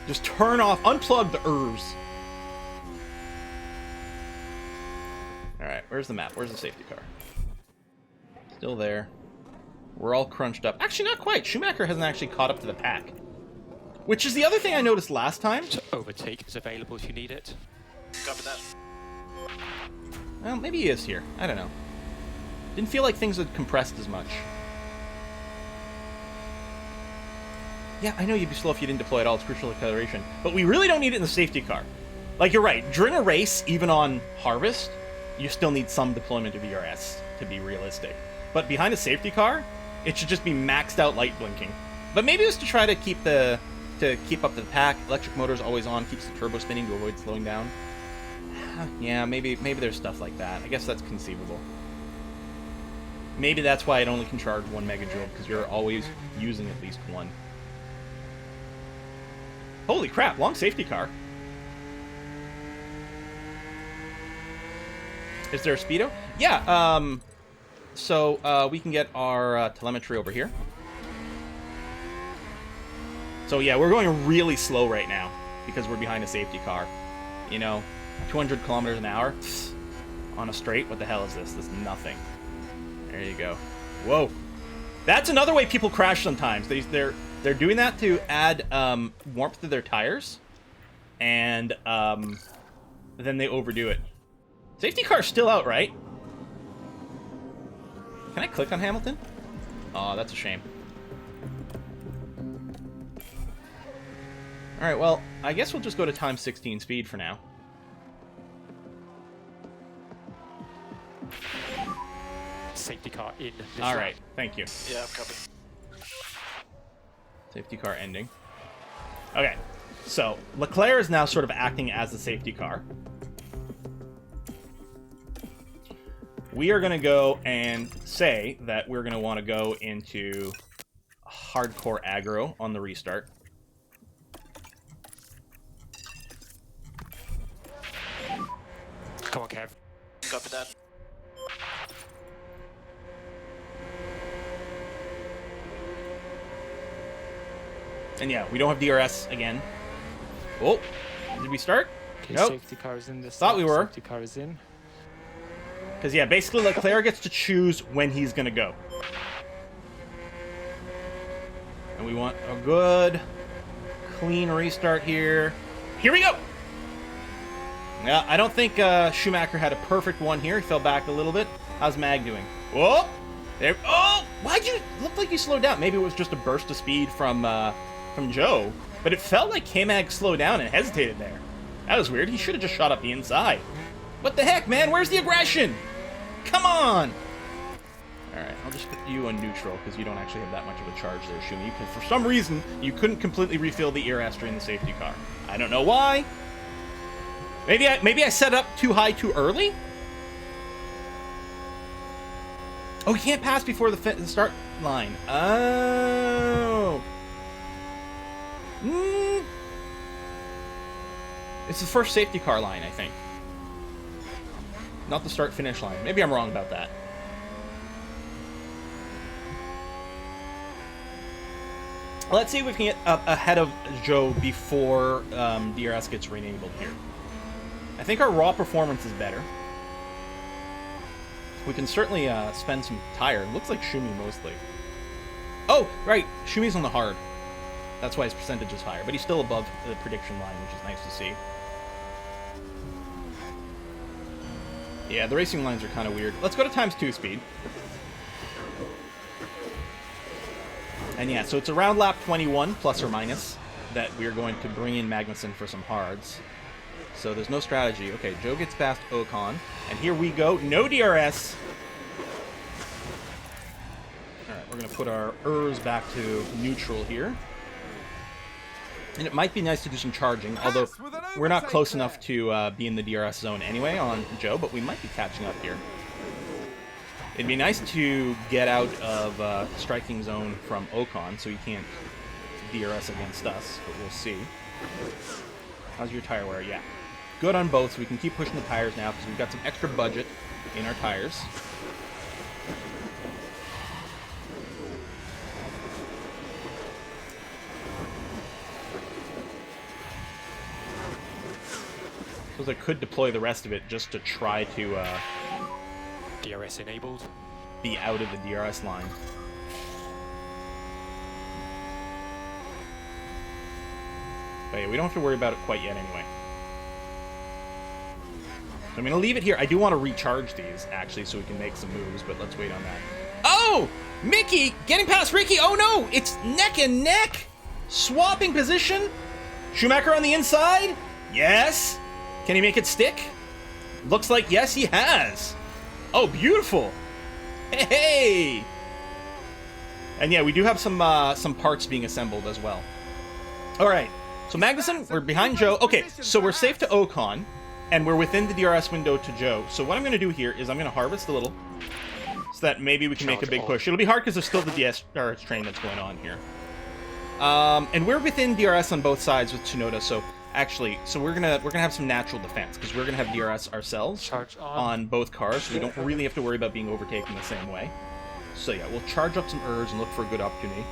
A: Just turn off, unplug the ERVs. Alright, where's the map? Where's the safety car? Still there. We're all crunched up. Actually, not quite. Schumacher hasn't actually caught up to the pack. Which is the other thing I noticed last time.
E: So overtake is available if you need it.
B: Copy that.
A: Well, maybe he is here. I don't know. Didn't feel like things had compressed as much. Yeah, I know you'd be slow if you didn't deploy at all. It's crucial acceleration. But we really don't need it in the safety car. Like, you're right. During a race, even on harvest, you still need some deployment of ERS to be realistic. But behind a safety car, it should just be maxed out light blinking. But maybe it was to try to keep keep up the pack. Electric motor's always on, keeps the turbo spinning to avoid slowing down. Yeah, maybe there's stuff like that. I guess that's conceivable. Maybe that's why it only can charge 1 megajoule, because you're always using at least 1. Holy crap, long safety car. Is there a speedo? Yeah. So we can get our telemetry over here. So yeah, we're going really slow right now because we're behind a safety car. You know, 200 kilometers an hour on a straight. What the hell is this? This is nothing. There you go. Whoa. That's another way people crash sometimes. They're doing that to add warmth to their tires, and then they overdo it. Safety car's still out, right? Can I click on Hamilton? Oh, that's a shame. Alright, well, I guess we'll just go to times 16 speed for now.
E: Safety car in.
A: Alright, thank you.
B: Yeah, copy.
A: Safety car ending. Okay, so Leclerc is now sort of acting as the safety car. We are going to go and say that we're going to want to go into hardcore aggro on the restart.
E: Come on, Kev.
B: Copy that.
A: And yeah, we don't have DRS again. Oh, did we start?
E: Okay,
A: Nope.
E: safety car is in this.
A: Thought we were.
E: Safety car is in.
A: Because yeah, basically Leclerc gets to choose when he's going to go. And we want a good, clean restart here. Here we go! Yeah, I don't think Schumacher had a perfect one here. He fell back a little bit. How's Mag doing? Whoa! There. Oh! Why'd you look like you slowed down? Maybe it was just a burst of speed from Joe, but it felt like K-Mag slowed down and hesitated there. That was weird. He should have just shot up the inside. What the heck, man? Where's the aggression? Come on! Alright, I'll just put you on neutral, because you don't actually have that much of a charge there, Shumi, because for some reason, you couldn't completely refill the ERS during the safety car. I don't know why. Maybe I set up too high too early? Oh, he can't pass before the start line. Oh. It's the first safety car line, I think. Not the start-finish line. Maybe I'm wrong about that. Let's see if we can get up ahead of Joe before DRS gets re-enabled here. I think our raw performance is better. We can certainly spend some tire. Looks like Shumi mostly. Oh, right. Shumi's on the hard. That's why his percentage is higher. But he's still above the prediction line, which is nice to see. Yeah, the racing lines are kind of weird. Let's go to times 2 speed. And yeah, so it's around lap 21, plus or minus, that we're going to bring in Magnussen for some hards. So there's no strategy. Okay, Joe gets past Ocon. And here we go. No DRS. Alright, we're going to put our ERS back to neutral here. And it might be nice to do some charging, although we're not close enough to be in the DRS zone anyway on Joe, but we might be catching up here. It'd be nice to get out of striking zone from Ocon so he can't DRS against us, but we'll see. How's your tire wear? Yeah. Good on both, so we can keep pushing the tires now because we've got some extra budget in our tires. Suppose I could deploy the rest of it just to try to
E: DRS enabled.
A: be out of the DRS line. But yeah, we don't have to worry about it quite yet anyway. So I'm going to leave it here. I do want to recharge these, actually, so we can make some moves, but let's wait on that. Oh! Mickey getting past Ricky! Oh no! It's neck and neck! Swapping position? Schumacher on the inside? Yes! Can he make it stick? Looks like yes, he has. Oh, beautiful! Hey! And yeah, we do have some parts being assembled as well. All right. So Magnussen, we're behind Joe. Okay, so we're safe to Ocon, and we're within the DRS window to Joe. So what I'm going to do here is I'm going to harvest a little, so that maybe we can make a big push. It'll be hard because there's still the DRS train that's going on here. And we're within DRS on both sides with Tsunoda, so Actually, so we're gonna have some natural defense because we're gonna have DRS ourselves
E: Charge
A: on both cars, so we don't really have to worry about being overtaken the same way. So yeah, we'll charge up some ERS and look for a good opportunity.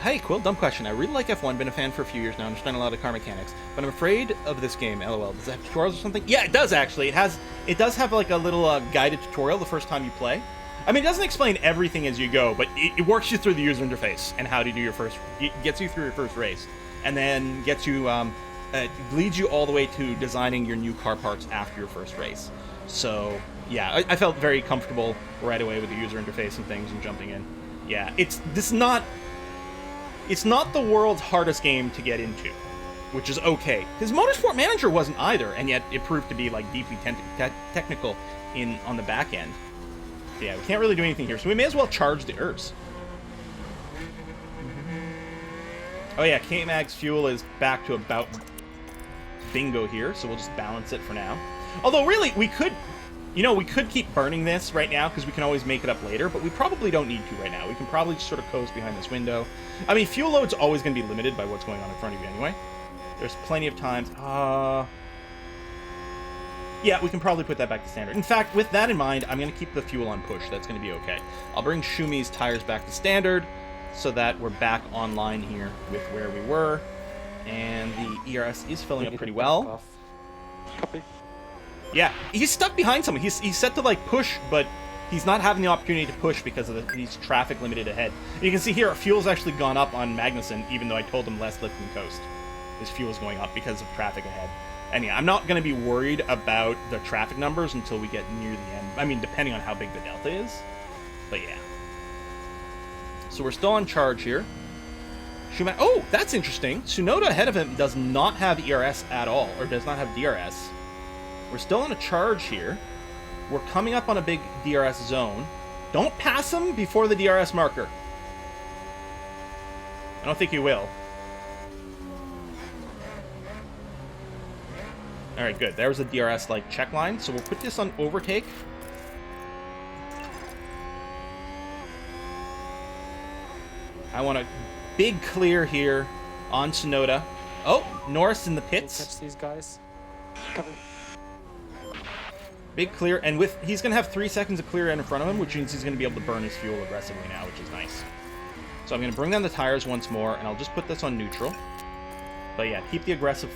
A: Hey, Quill, dumb question. I really like F1, been a fan for a few years now, understand a lot of car mechanics, but I'm afraid of this game, LOL. Does it have tutorials or something? Yeah, it does actually. It does have like a little guided tutorial the first time you play. I mean, it doesn't explain everything as you go, but it works you through the user interface and how to do your first, it gets you through your first race, and then gets you, leads you all the way to designing your new car parts after your first race. So, yeah, I felt very comfortable right away with the user interface and things and jumping in. Yeah, it's not the world's hardest game to get into, which is okay. Because Motorsport Manager wasn't either, and yet it proved to be like deeply technical on the back end. So yeah, we can't really do anything here, so we may as well charge the ERS. Oh yeah, K-Mag's fuel is back to about bingo here, so we'll just balance it for now. Although really, we could keep burning this right now, because we can always make it up later, but we probably don't need to right now. We can probably just sort of coast behind this window. I mean, fuel load's always going to be limited by what's going on in front of you anyway. There's plenty of times... yeah, we can probably put that back to standard. In fact, with that in mind, I'm going to keep the fuel on push. That's going to be okay. I'll bring Shumi's tires back to standard, so that we're back online here with where we were. And the ERS is filling up pretty well.
E: Copy.
A: Yeah, he's stuck behind someone. He's set to, like, push, but he's not having the opportunity to push because of he's traffic limited ahead. And you can see here, fuel's actually gone up on Magnussen, even though I told him less lift and coast. His fuel's going up because of traffic ahead. And yeah, I'm not going to be worried about the traffic numbers until we get near the end. I mean, depending on how big the delta is. But yeah. So we're still on charge here. Schumacher. Oh, that's interesting. Tsunoda ahead of him does not have ERS at all, or does not have DRS. We're still on a charge here. We're coming up on a big DRS zone. Don't pass him before the DRS marker. I don't think you will. Alright, good. There was a DRS, like, check line. So we'll put this on overtake. I want a big clear here on Tsunoda. Oh, Norris in the
E: We'll
A: pits.
E: catch these guys. Cover.
A: Big clear, and he's going to have 3 seconds of clear in front of him, which means he's going to be able to burn his fuel aggressively now, which is nice. So I'm going to bring down the tires once more, and I'll just put this on neutral. But yeah, keep the aggressive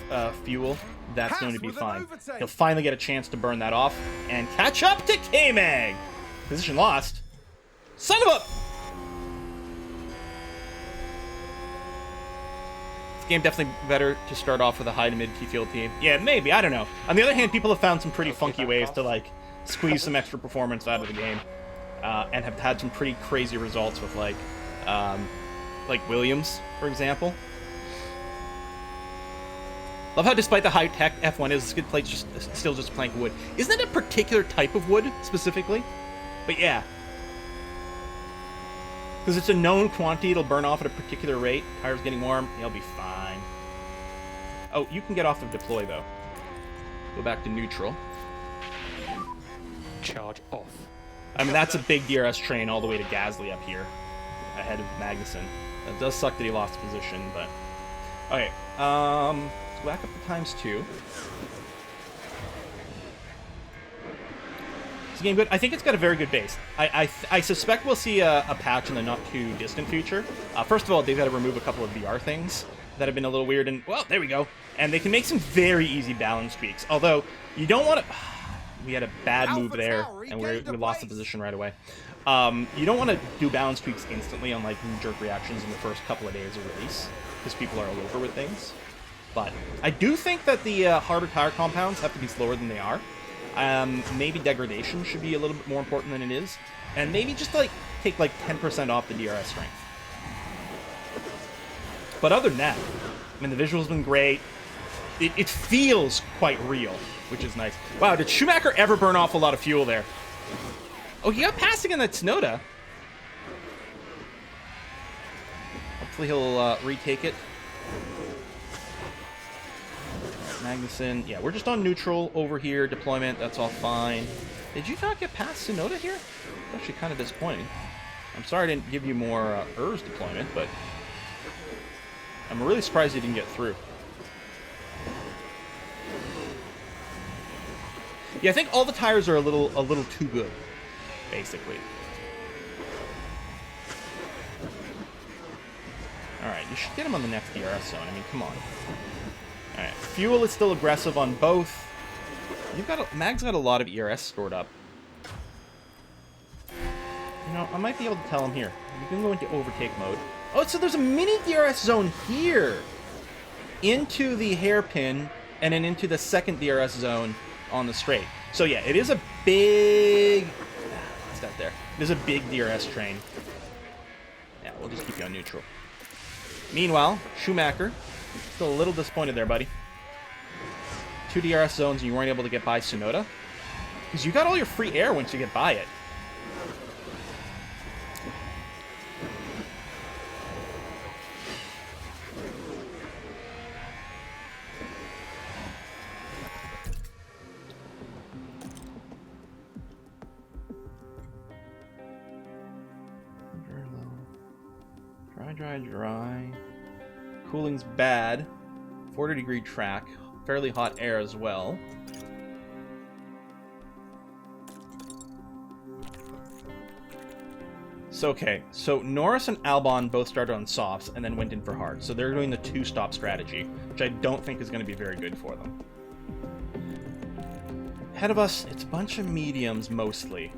A: fuel. That's going to be fine. He'll finally get a chance to burn that off and catch up to K-Mag. Position lost. Son of a... This game definitely better to start off with a high to mid field team. Yeah, maybe. I don't know. On the other hand, people have found some pretty funky ways to, like, squeeze some extra performance out of the game. And have had some pretty crazy results with, like Williams, for example. Love how despite the high-tech F1 is, this good plate still just a plank of wood. Isn't it a particular type of wood, specifically? But yeah. Because it's a known quantity, it'll burn off at a particular rate. Tire's getting warm, he'll be fine. Oh, you can get off of deploy, though. Go back to neutral.
E: Charge off.
A: I mean, that's a big DRS train all the way to Gasly up here, ahead of Magnussen. It does suck that he lost position, but... Okay, let's go back up to ×2. Is the game good? I think it's got a very good base. I suspect we'll see a patch in the not-too-distant future. First of all, they've got to remove a couple of VR things that have been a little weird, and, well, there we go. And they can make some very easy balance tweaks, although you don't want to... We had a bad move there, and we lost the position right away. You don't want to do balance tweaks instantly on, like, jerk reactions in the first couple of days of release, because people are all over with things. But I do think that the harder tire compounds have to be slower than they are. Maybe degradation should be a little bit more important than it is. And maybe just, like, take, like, 10% off the DRS strength. But other than that, I mean, the visual's been great. It feels quite real, which is nice. Wow, did Schumacher ever burn off a lot of fuel there? Oh, he got passing in that Tsunoda. Hopefully he'll retake it. Magnussen. Yeah, we're just on neutral over here. Deployment, that's all fine. Did you not get past Tsunoda here? That's actually kind of disappointing. I'm sorry I didn't give you more ERS deployment, but I'm really surprised he didn't get through. Yeah, I think all the tires are a little too good, basically. Alright, you should get him on the next DRS zone. I mean, come on. Alright, fuel is still aggressive on both. Mag's got a lot of ERS stored up. You know, I might be able to tell him here. You can go into overtake mode. Oh, so there's a mini DRS zone here! Into the hairpin, and then into the second DRS zone on the straight. So yeah, it is a big... What's that there? It is a big DRS train. Yeah, we'll just keep you on neutral. Meanwhile, Schumacher, still a little disappointed there, buddy. 2 DRS zones and you weren't able to get by Tsunoda. Because you got all your free air once you get by it. Dry. Cooling's bad. 40-degree track. Fairly hot air as well. So, okay. So, Norris and Albon both started on softs and then went in for hard. So, they're doing the 2-stop strategy, which I don't think is going to be very good for them. Ahead of us, it's a bunch of mediums mostly.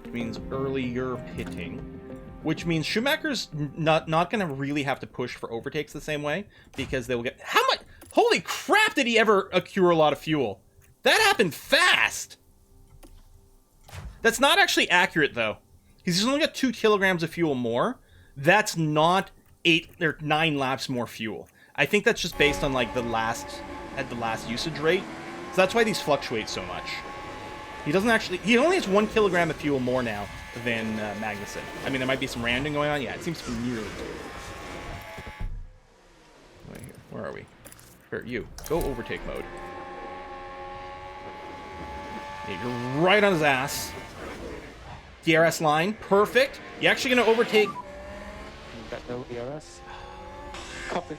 A: Which means earlier pitting. Which means Schumacher's not going to really have to push for overtakes the same way, because they will get... How much... Holy crap, did he ever accrue a lot of fuel? That happened fast! That's not actually accurate, though. He's only got 2 kilograms of fuel more. That's not 8 or 9 laps more fuel. I think that's just based on, like, the last usage rate. So that's why these fluctuate so much. He doesn't actually... He only has 1 kilogram of fuel more now than Magnussen. I mean, there might be some random going on. Yeah, it seems to be nearly. Wait here. Where are we? Here, you. Go overtake mode. Yeah, you're right on his ass. DRS line. Perfect. You're actually going to overtake...
E: Got no DRS. Copy.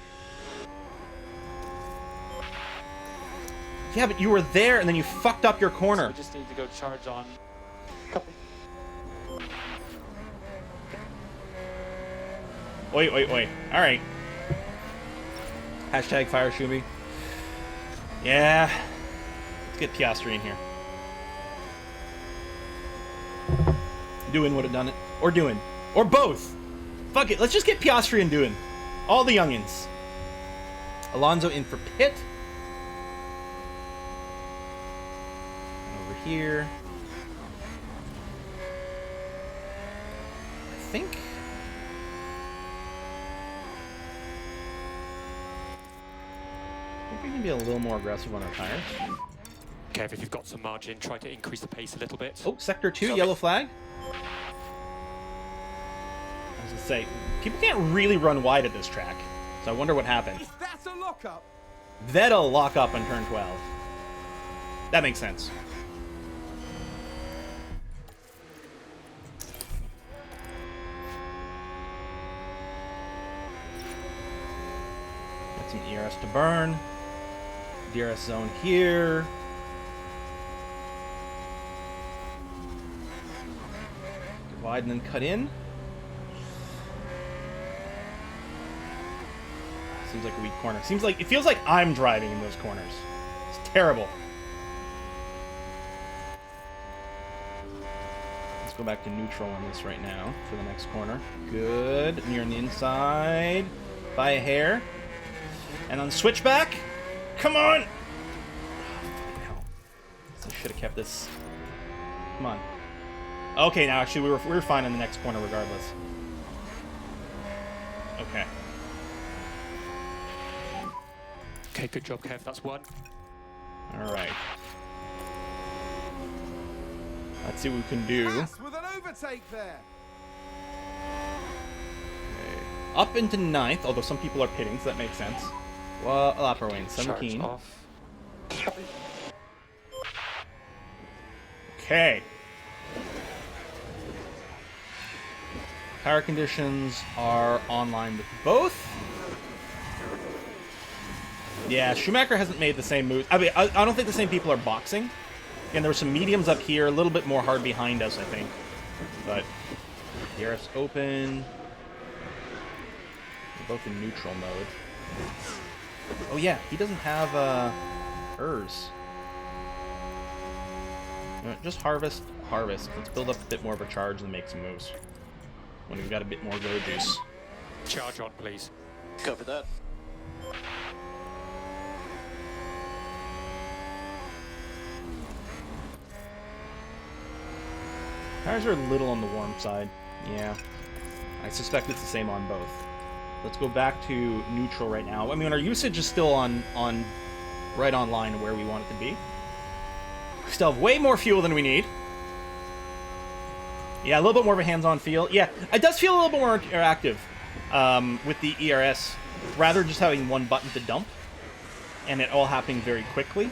A: Yeah, but you were there and then you fucked up your corner.
E: So we just need to go charge on. Copy.
A: Wait. Alright. Hashtag fire Shumi. Yeah. Let's get Piastri in here. Doing would have done it. Or doing. Or both. Fuck it. Let's just get Piastri and doing. All the youngins. Alonso in for pit. Over here. I think... we can be a little more aggressive on our tires.
F: Kev, if you've got some margin, try to increase the pace a little bit.
A: Oh, sector 2, yellow flag. I was gonna say, people can't really run wide at this track, so I wonder what happened.
C: Is that a lockup?
A: Vettel lock up on turn 12. That makes sense. Got some ERS to burn. DRS zone here. Get wide and then cut in. Seems like a weak corner. It feels like I'm driving in those corners. It's terrible. Let's go back to neutral on this right now for the next corner. Good. Near on the inside. By a hair. And on the switchback. Come on! I should have kept this. Come on. Okay, now actually we were fine in the next corner regardless. Okay.
F: Okay, good job, Kev. That's 1.
A: All right. Let's see what we can do.
C: Pass with an overtake there.
A: Okay. Up into 9th, although some people are pitting, so that makes sense. Well, a lap per lane, 17.
E: Charge off. Copy.
A: Okay. Power conditions are online with both. Yeah, Schumacher hasn't made the same move. I mean, I don't think the same people are boxing. And there were some mediums up here, a little bit more hard behind us, I think. But DRS open. We're both in neutral mode. Oh yeah, he doesn't have ERS. Just harvest. Let's build up a bit more of a charge and make some moves. When we've got a bit more go juice.
F: Charge on, please.
B: Cover that.
A: Tires are a little on the warm side. Yeah. I suspect it's the same on both. Let's go back to neutral right now. I mean, our usage is still on right on line where we want it to be. We still have way more fuel than we need. Yeah, a little bit more of a hands-on feel. Yeah, it does feel a little bit more interactive with the ERS, rather just having one button to dump, and it all happening very quickly.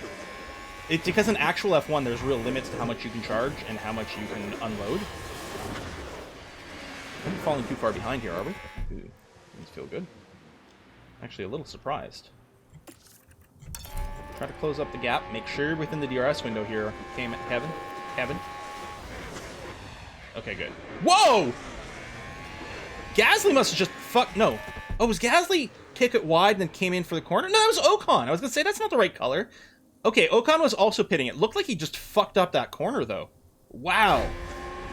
A: It's because in actual F1, there's real limits to how much you can charge and how much you can unload. We're not falling too far behind here, are we? Ooh, these feel good. Actually, a little surprised. Try to close up the gap. Make sure you're within the DRS window here, Kevin. Okay, good. Whoa! Gasly must have just no. Oh, was Gasly kick it wide and then came in for the corner? No, that was Ocon. I was gonna say that's not the right color. Okay, Ocon was also pitting. It looked like he just fucked up that corner, though. Wow.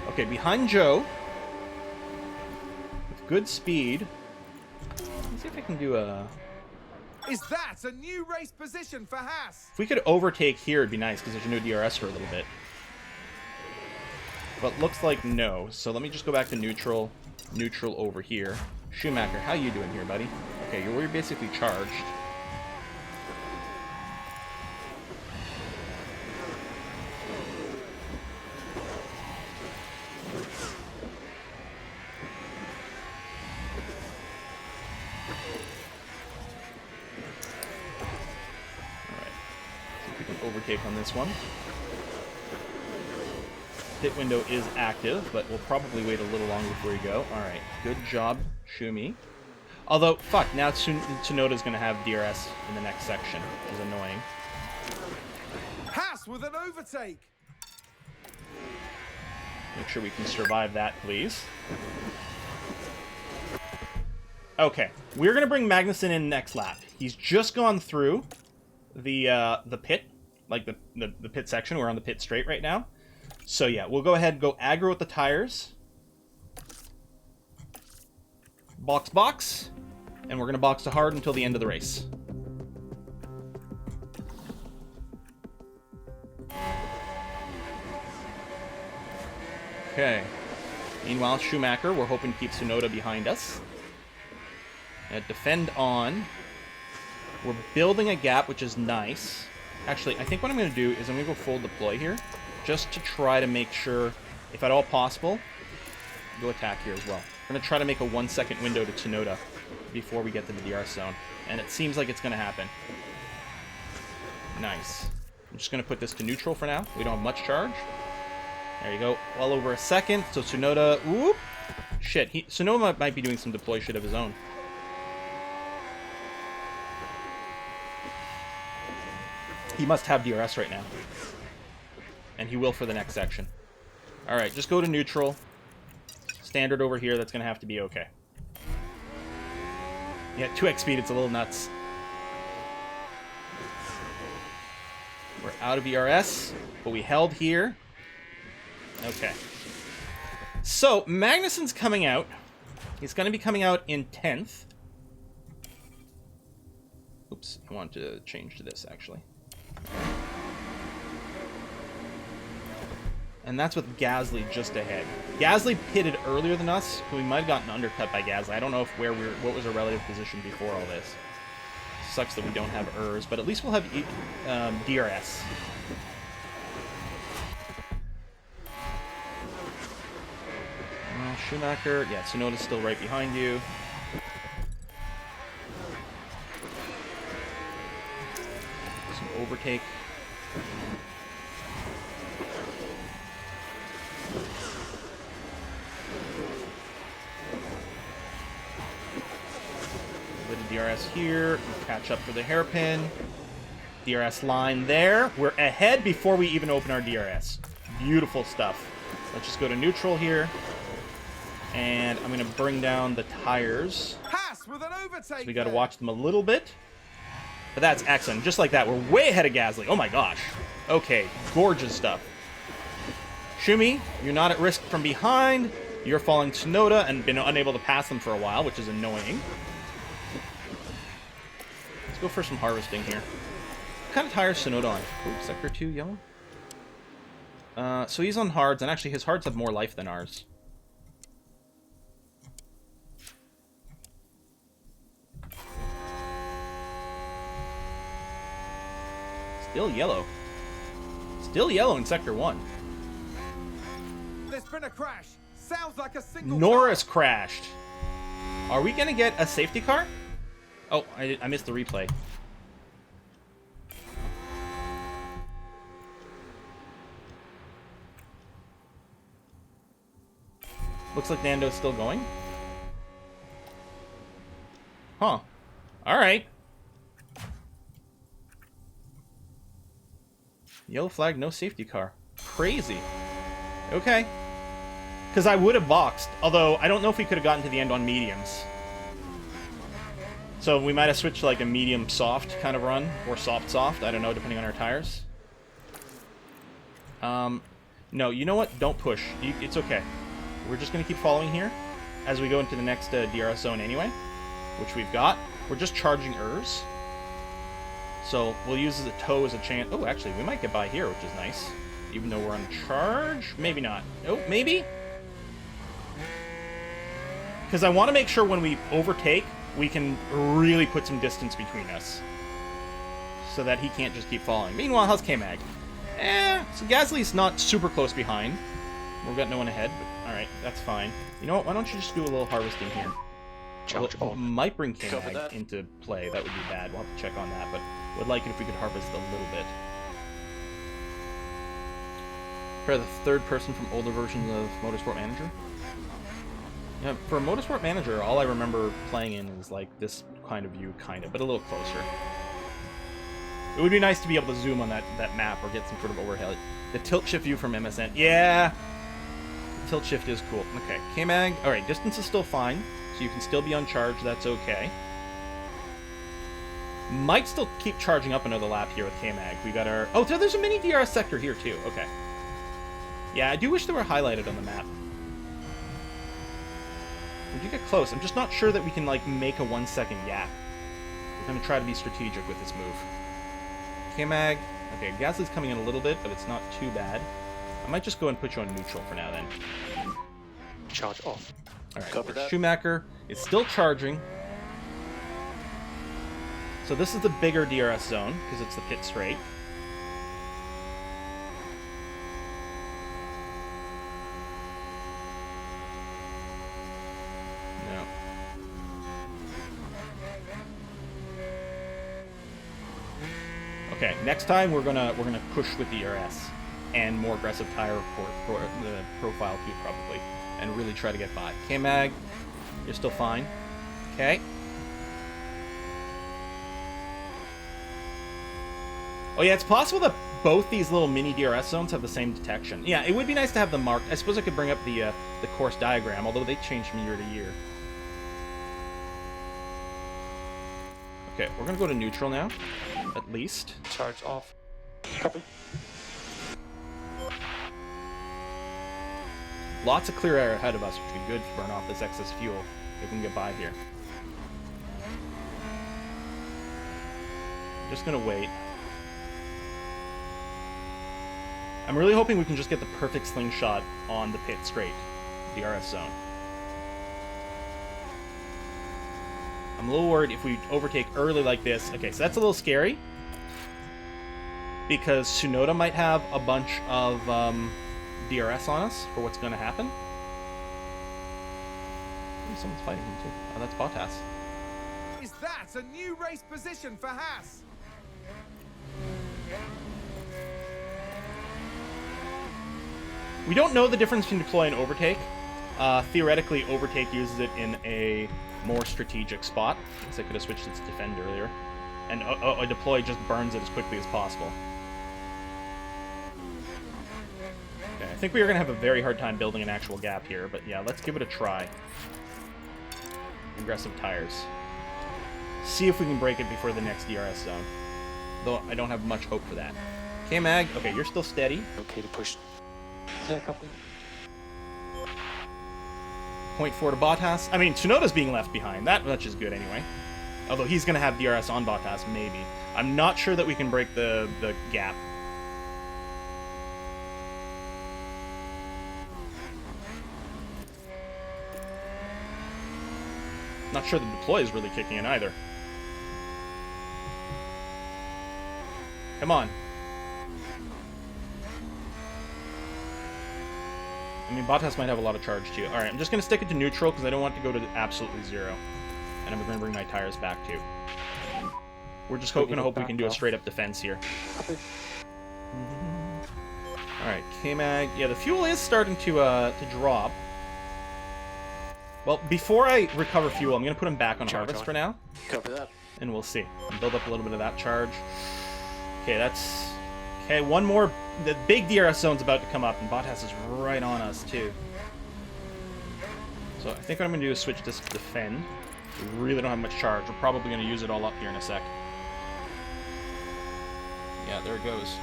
A: Okay, behind Joe. With good speed. Let's see if I can do a...
C: Is that a new race position for Haas?
A: If we could overtake here, it'd be nice, because there's no DRS for a little bit. But looks like no. So let me just go back to neutral. Neutral over here. Schumacher, how you doing here, buddy? Okay, you're basically charged. Overtake on this one. Pit window is active, but we'll probably wait a little longer before we go. Alright, good job, Schumi. Although, fuck, now Tsunoda's going to have DRS in the next section, which is annoying.
C: Haas with an overtake!
A: Make sure we can survive that, please. Okay, we're going to bring Magnussen in next lap. He's just gone through the pit. Like the pit section. We're on the pit straight right now. So yeah, we'll go ahead and go aggro with the tires. Box. And we're going to box to hard until the end of the race. Okay. Meanwhile, Schumacher, we're hoping to keep Tsunoda behind us. Defend on. We're building a gap, which is nice. Actually, I think what I'm going to do is I'm going to go full deploy here, just to try to make sure, if at all possible, go attack here as well. We're going to try to make a 1 second window to Tsunoda before we get to the DRS zone, and it seems like it's going to happen. Nice. I'm just going to put this to neutral for now. We don't have much charge. There you go. Well over a second. So Tsunoda, whoop. Shit, Tsunoda might be doing some deploy shit of his own. He must have DRS right now. And he will for the next section. Alright, just go to neutral. Standard over here, that's going to have to be okay. Yeah, 2x speed, it's a little nuts. We're out of ERS, but we held here. Okay. So, Magnussen's coming out. He's going to be coming out in 10th. Oops, I want to change to this, actually. And that's with Gasly just ahead. Gasly pitted earlier than us, but we might have gotten undercut by Gasly. I don't know if what was our relative position before all this. Sucks that we don't have ERS, but at least we'll have DRS. Schumacher, yeah, Tsunoda's still right behind you. Some overtake. A bit of DRS here. We catch up for the hairpin. DRS line there. We're ahead before we even open our DRS. Beautiful stuff. Let's just go to neutral here. And I'm going to bring down the tires.
C: Haas with an overtake.
A: So we got to watch them a little bit. But that's excellent. Just like that, we're way ahead of Gasly. Oh my gosh. Okay, gorgeous stuff. Shumi, you're not at risk from behind. You're following Tsunoda and been unable to pass them for a while, which is annoying. Let's go for some harvesting here. What kind of tires Tsunoda on? Oh, sector 2 yellow. So he's on hards, and actually his hards have more life than ours. Still yellow. Still yellow in sector 1.
C: There's been a crash. Sounds like a single
A: Norris crashed. Are we going to get a safety car? Oh, I missed the replay. Looks like Nando's still going. Huh. Alright. Yellow flag, no safety car. Crazy. Okay. Because I would have boxed, although I don't know if we could have gotten to the end on mediums. So we might have switched to like a medium soft kind of run, or soft, I don't know, depending on our tires. No, you know what? Don't push. It's okay. We're just going to keep following here as we go into the next DRS zone anyway, which we've got. We're just charging ERS. So we'll use the toe as a chance. Oh, actually, we might get by here, which is nice. Even though we're on charge. Maybe not. Oh, maybe? Because I want to make sure when we overtake, we can really put some distance between us. So that he can't just keep following. Meanwhile, how's K-Mag? So Gasly's not super close behind. We've got no one ahead, but alright, that's fine. You know what, why don't you just do a little harvesting here?
F: Charge
A: Well,
F: on.
A: might bring
B: Cover
A: K-Mag
B: that.
A: into play. That would be bad. We'll have to check on that, but would like it if we could harvest a little bit. Probably the third person from older versions of Motorsport Manager. Yeah, for Motorsport Manager, all I remember playing in is like this kind of view, but a little closer. It would be nice to be able to zoom on that map or get some sort of overhead. The tilt shift view from MSN. Yeah! The tilt shift is cool. Okay, K-Mag. Alright, distance is still fine, so you can still be on charge. That's okay. Might still keep charging up another lap here with K-Mag. We got our... Oh, there's a mini DRS sector here, too. Okay. Yeah, I do wish they were highlighted on the map. We do get close. I'm just not sure that we can, like, make a 1 second gap. We're going to try to be strategic with this move. K-Mag. Okay, Gasly's coming in a little bit, but it's not too bad. I might just go and put you on neutral for now, then.
F: Charge off.
A: Alright,
B: Cover that.
A: Schumacher is still charging. So this is the bigger DRS zone, because it's the pit straight. No. Okay, next time we're gonna push with the DRS and more aggressive tire for the profile too, probably, and really try to get by. K-Mag, you're still fine. Okay. Oh yeah, it's possible that both these little mini DRS zones have the same detection. Yeah, it would be nice to have them marked. I suppose I could bring up the course diagram, although they change from year to year. Okay, we're gonna go to neutral now, at least.
F: Charge off.
E: Copy.
A: Lots of clear air ahead of us, which would be good to burn off this excess fuel if we can get by here. I'm just gonna wait. I'm really hoping we can just get the perfect slingshot on the pit straight, DRS zone. I'm a little worried if we overtake early like this. Okay, so that's a little scary. Because Tsunoda might have a bunch of DRS on us for what's going to happen. Ooh, someone's fighting him too. Oh, that's Bottas.
C: Is that a new race position for Haas?
A: We don't know the difference between deploy and overtake. Theoretically, overtake uses it in a more strategic spot. Because I could have switched its defend earlier. And a deploy just burns it as quickly as possible. Okay, I think we are going to have a very hard time building an actual gap here, but yeah, let's give it a try. Aggressive tires. See if we can break it before the next DRS zone. Though I don't have much hope for that. K-Mag, okay, you're still steady.
F: Okay to push.
E: Yeah, copy.
A: 0.4 to Bottas. I mean, Tsunoda's being left behind. That much is good anyway. Although he's going to have DRS on Bottas, maybe. I'm not sure that we can break the gap. Not sure the deploy is really kicking in either. Come on. I mean, Bottas might have a lot of charge too. Alright, I'm just going to stick it to neutral because I don't want to go to absolutely zero. And I'm going to bring my tires back too. We're just going to hope we can do a straight up defense here. Alright, K-Mag. Yeah, the fuel is starting to drop. Well, before I recover fuel, I'm going to put him back on harvest for now.
B: Copy that.
A: And we'll see. And build up a little bit of that charge. Okay, that's... Okay, one more... The big DRS zone's about to come up, and Bottas is right on us, too. So I think what I'm going to do is switch this to defend. We really don't have much charge. We're probably going to use it all up here in a sec. Yeah, there it goes.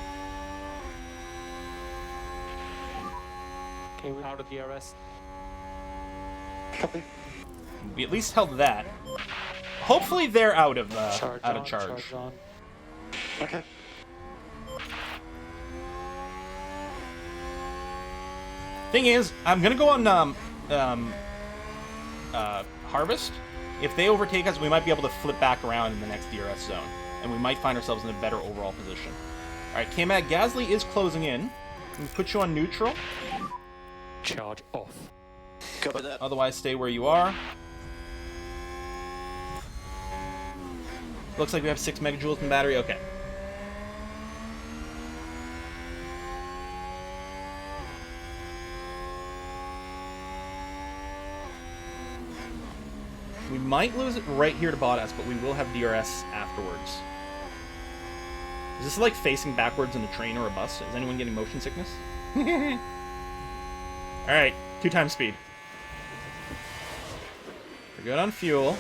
E: Okay, we're out of DRS. Copy.
A: We at least held that. Hopefully they're out of
E: Charge on.
B: Okay.
A: Thing is, I'm gonna go on harvest. If they overtake us, we might be able to flip back around in the next DRS zone, and we might find ourselves in a better overall position. All right, K-Mag, Gasly is closing in. We put you on neutral.
F: Charge off.
B: Copy that.
A: Otherwise, stay where you are. Looks like we have 6 megajoules in battery. Okay. We might lose it right here to Bottas, but we will have DRS afterwards. Is this like facing backwards in a train or a bus? Is anyone getting motion sickness? Alright, 2 times speed. We're good on fuel.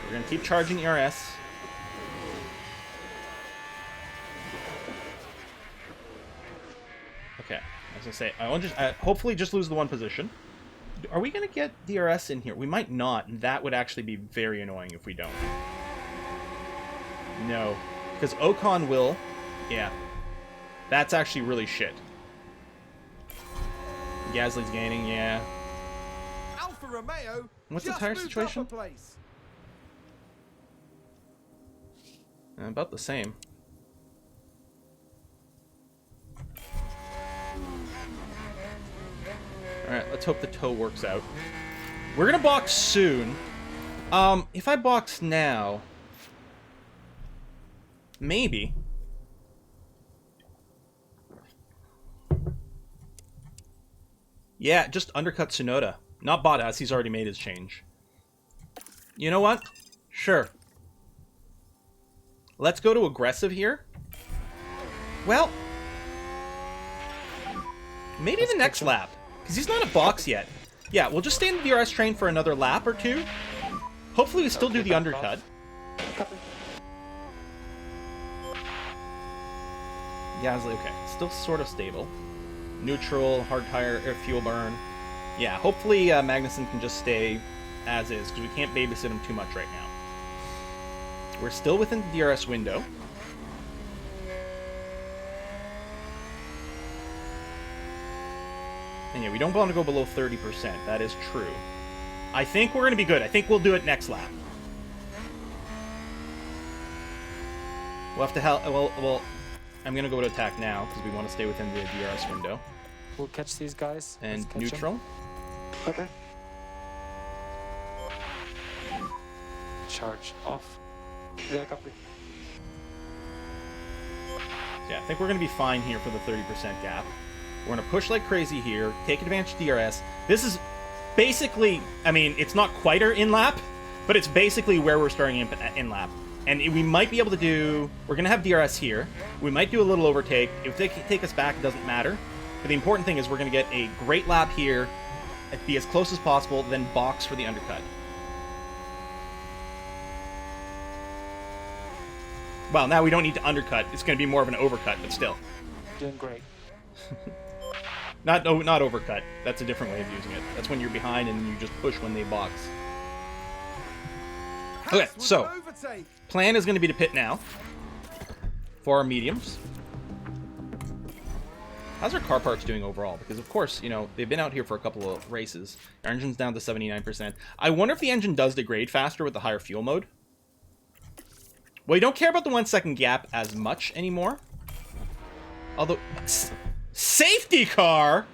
A: We're going to keep charging ERS. Okay, I was going to say, I want to hopefully just lose the 1 position. Are we going to get DRS in here? We might not, and that would actually be very annoying if we don't. No, because Ocon will. Yeah, that's actually really shit. Gasly's gaining, yeah.
C: Alfa Romeo.
A: What's the
C: just
A: tire
C: moved
A: situation?
C: up a place.
A: About the same. Alright, let's hope the tow works out. We're gonna box soon. If I box now... Maybe. Yeah, just undercut Tsunoda. Not Bottas, he's already made his change. You know what? Sure. Let's go to aggressive here. Well... Maybe the next lap. Because he's not a box yet. Yeah, we'll just stay in the DRS train for another lap or 2. Hopefully we still do the undercut. Gasly, okay. Still sort of stable. Neutral, hard tire, fuel burn. Yeah, hopefully Magnussen can just stay as is, because we can't babysit him too much right now. We're still within the DRS window. And yeah, we don't want to go below 30%. That is true. I think we're going to be good. I think we'll do it next lap. We'll have to well, I'm going to go to attack now because we want to stay within the DRS window.
E: We'll catch these guys.
A: And
E: Let's catch
A: neutral.
B: Okay.
E: them. Charge off. Yeah, copy.
A: Yeah, I think we're going to be fine here for the 30% gap. We're going to push like crazy here, take advantage of DRS. This is basically, I mean, it's not quite our in-lap, but it's basically where we're starting in-lap. And we might be able to do... We're going to have DRS here. We might do a little overtake. If they take us back, it doesn't matter. But the important thing is we're going to get a great lap here, be as close as possible, then box for the undercut. Well, now we don't need to undercut. It's going to be more of an overcut, but still.
F: Doing great.
A: Not overcut. That's a different way of using it. That's when you're behind and you just push when they box. Okay, so plan is going to be to pit now for our mediums. How's our car parts doing overall? Because, of course, you know, they've been out here for a couple of races. Our engine's down to 79%. I wonder if the engine does degrade faster with the higher fuel mode. Well, you don't care about the 1 second gap as much anymore. Although, safety car?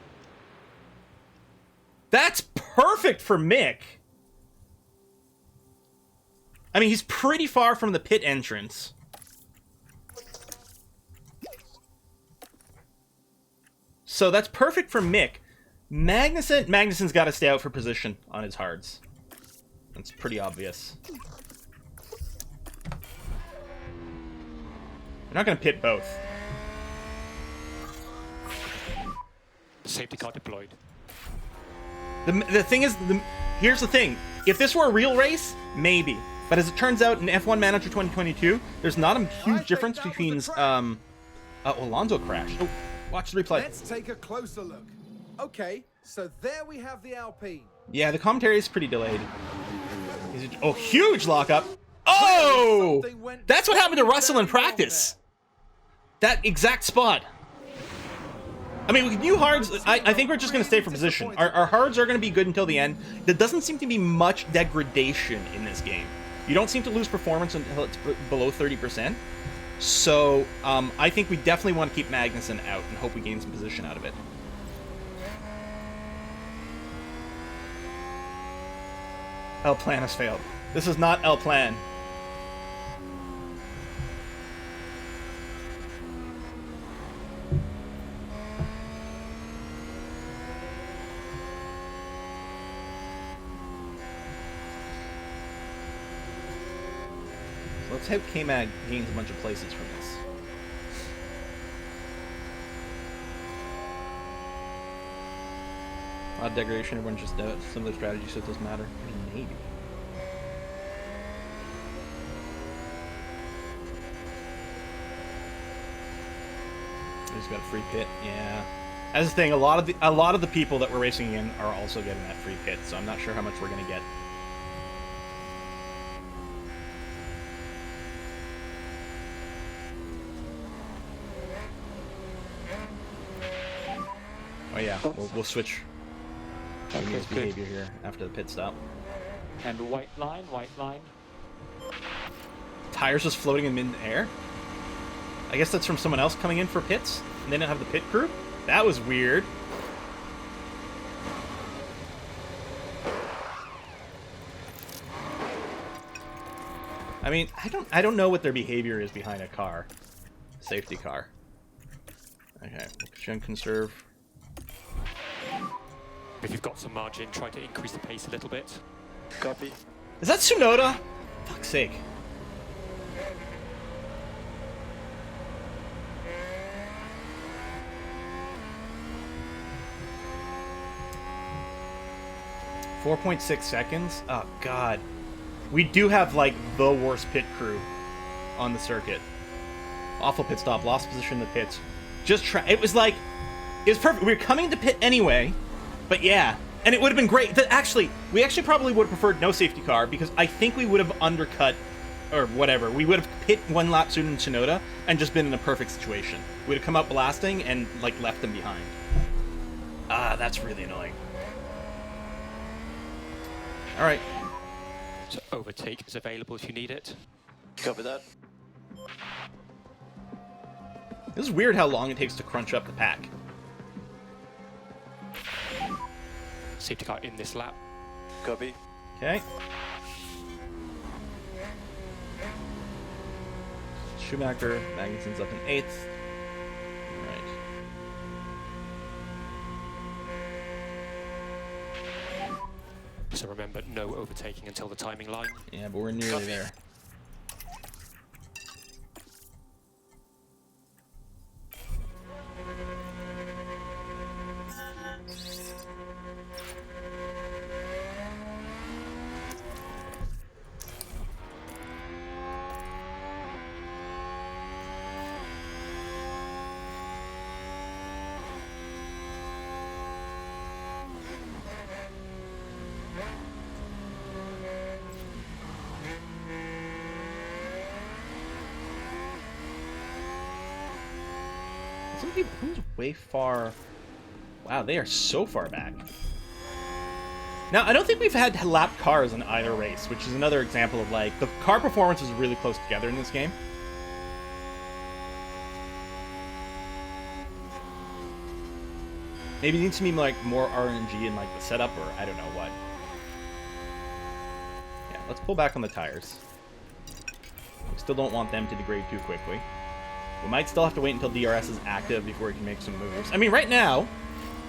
A: That's perfect for Mick. I mean, he's pretty far from the pit entrance. So that's perfect for Mick. Magnussen's got to stay out for position on his hards. That's pretty obvious. We're not going to pit both.
F: Safety car deployed.
A: The thing is, here's the thing. If this were a real race, maybe. But as it turns out, in F1 Manager 2022, there's not a huge difference between... Alonso crashed. Oh, watch the replay.
C: Let's take a closer look. Okay, so there we have the Alpine.
A: Yeah, the commentary is pretty delayed. Oh, huge lockup. Oh! That's what happened to Russell in practice. That exact spot. I mean, with new hards, I think we're just going to stay for position. Our hards are going to be good until the end. There doesn't seem to be much degradation in this game. You don't seem to lose performance until it's below 30%. So, I think we definitely want to keep Magnussen out and hope we gain some position out of it. El Plan has failed. This is not El Plan. Let's hope K-Mag gains a bunch of places from this. A lot of degradation, everyone just does similar strategy, so it doesn't matter. I mean, maybe. We just got a free pit, yeah. As the thing, a lot of the people that we're racing in are also getting that free pit, so I'm not sure how much we're gonna get. Oh yeah, we'll switch his behavior here after the pit stop.
F: And white line, white line.
A: Tires just floating in mid-air? I guess that's from someone else coming in for pits, and they didn't have the pit crew? That was weird. I mean, I don't know what their behavior is behind a car. Safety car. Okay, we'll conserve.
F: If you've got some margin, try to increase the pace a little bit.
B: Copy.
A: Is that Tsunoda? Fuck's sake. .6 seconds? Oh, God. We do have, like, the worst pit crew on the circuit. Awful pit stop, lost position in the pits. It was like... It was perfect. We were coming to pit anyway, but yeah. And it would have been great. We actually probably would have preferred no safety car, because I think we would have undercut, or whatever. We would have pit one lap sooner than Tsunoda and just been in a perfect situation. We would have come out blasting and, like, left them behind. Ah, that's really annoying. Alright.
F: So overtake is available if you need it.
B: Copy that.
A: This is weird how long it takes to crunch up the pack.
F: Safety car in this lap.
B: Copy.
A: Okay. Schumacher, Magnussen's up in 8th. Alright.
F: So remember, no overtaking until the timing line.
A: Yeah, but we're nearly there. Who's way far? Wow, they are so far back. Now, I don't think we've had lapped cars in either race, which is another example of, like, the car performance is really close together in this game. Maybe it needs to be, like, more RNG in, like, the setup, or I don't know what. Yeah, let's pull back on the tires. We still don't want them to degrade too quickly. We might still have to wait until DRS is active before we can make some moves. I mean, right now,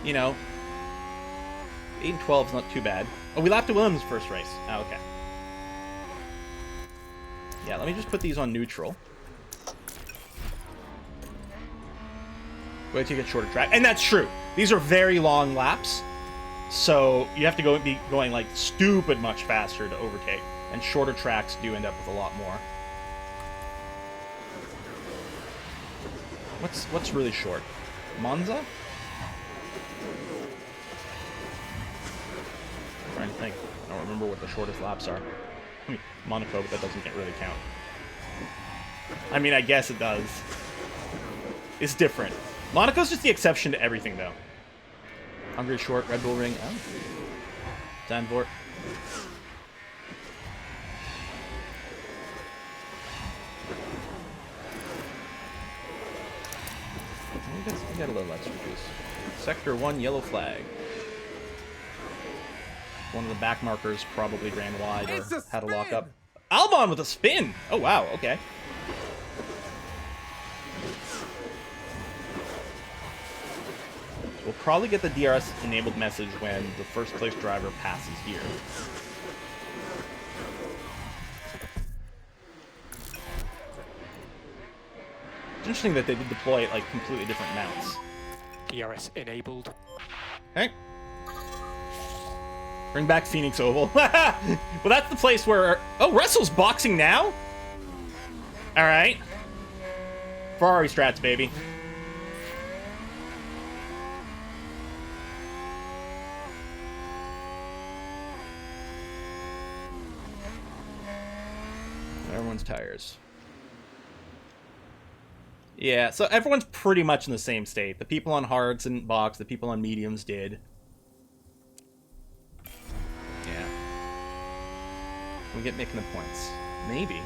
A: you know, 8 and 12 is not too bad. Oh, we lapped Williams' first race. Oh, okay. Yeah, let me just put these on neutral. Wait till you get shorter track. And that's true. These are very long laps. So you have to be going, like, stupid much faster to overtake. And shorter tracks do end up with a lot more. What's really short? Monza? I'm trying to think. I don't remember what the shortest laps are. I mean, Monaco, but that doesn't really count. I mean, I guess it does. It's different. Monaco's just the exception to everything, though. Hungary short, Red Bull ring. Oh. Zandvoort. We got a little extra juice. Sector 1, yellow flag. One of the back markers probably ran wide or had a lockup. Albon with a spin! Oh, wow, okay. So we'll probably get the DRS-enabled message when the first-place driver passes here. Interesting that they did deploy at, like, completely different mounts.
F: DRS enabled.
A: Okay. Bring back Phoenix Oval. Well, that's the place where... Oh, Russell's boxing now? Alright. Ferrari strats, baby. Everyone's tires. Yeah, so everyone's pretty much in the same state. The people on hards didn't box, the people on mediums did. Yeah. We get making the points. Maybe.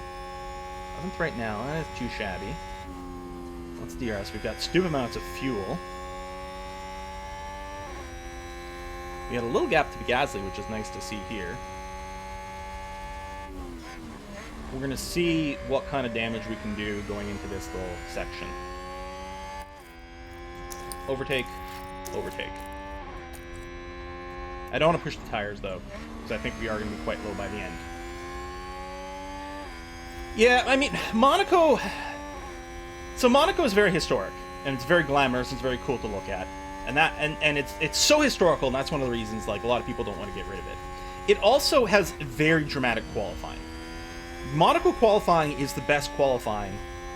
A: 11th right now, that's too shabby. What's DRS? We've got stupid amounts of fuel. We had a little gap to Gasly, which is nice to see here. We're going to see what kind of damage we can do going into this little section. Overtake. Overtake. I don't want to push the tires, though, because I think we are going to be quite low by the end. Yeah, I mean, Monaco... So Monaco is very historic, and it's very glamorous, and it's very cool to look at. And it's so historical, and that's one of the reasons, like, a lot of people don't want to get rid of it. It also has very dramatic qualifying. Monaco qualifying is the best qualifying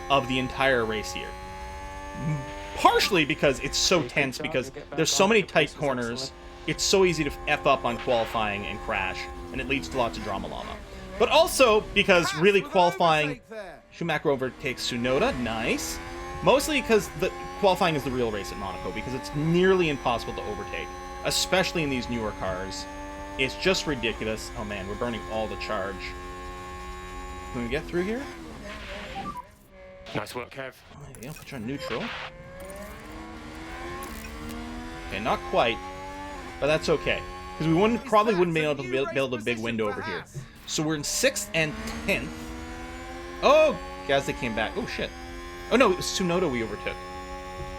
A: of the entire race here. Partially because it's so tense, because there's so many tight corners, it's so easy to F up on qualifying and crash, and it leads to lots of drama llama. But also because really qualifying, Schumacher overtakes Tsunoda, nice. Mostly because the qualifying is the real race at Monaco, because it's nearly impossible to overtake, especially in these newer cars. It's just ridiculous. Oh man, we're burning all the charge. Can we get through here?
F: Nice work, Kev.
A: There you go, put you on neutral. Okay, not quite, but that's okay. Because we probably wouldn't be able to build a big window over here. So we're in 6th and 10th. Oh, Gasly came back. Oh, shit. Oh, no, it was Tsunoda we overtook.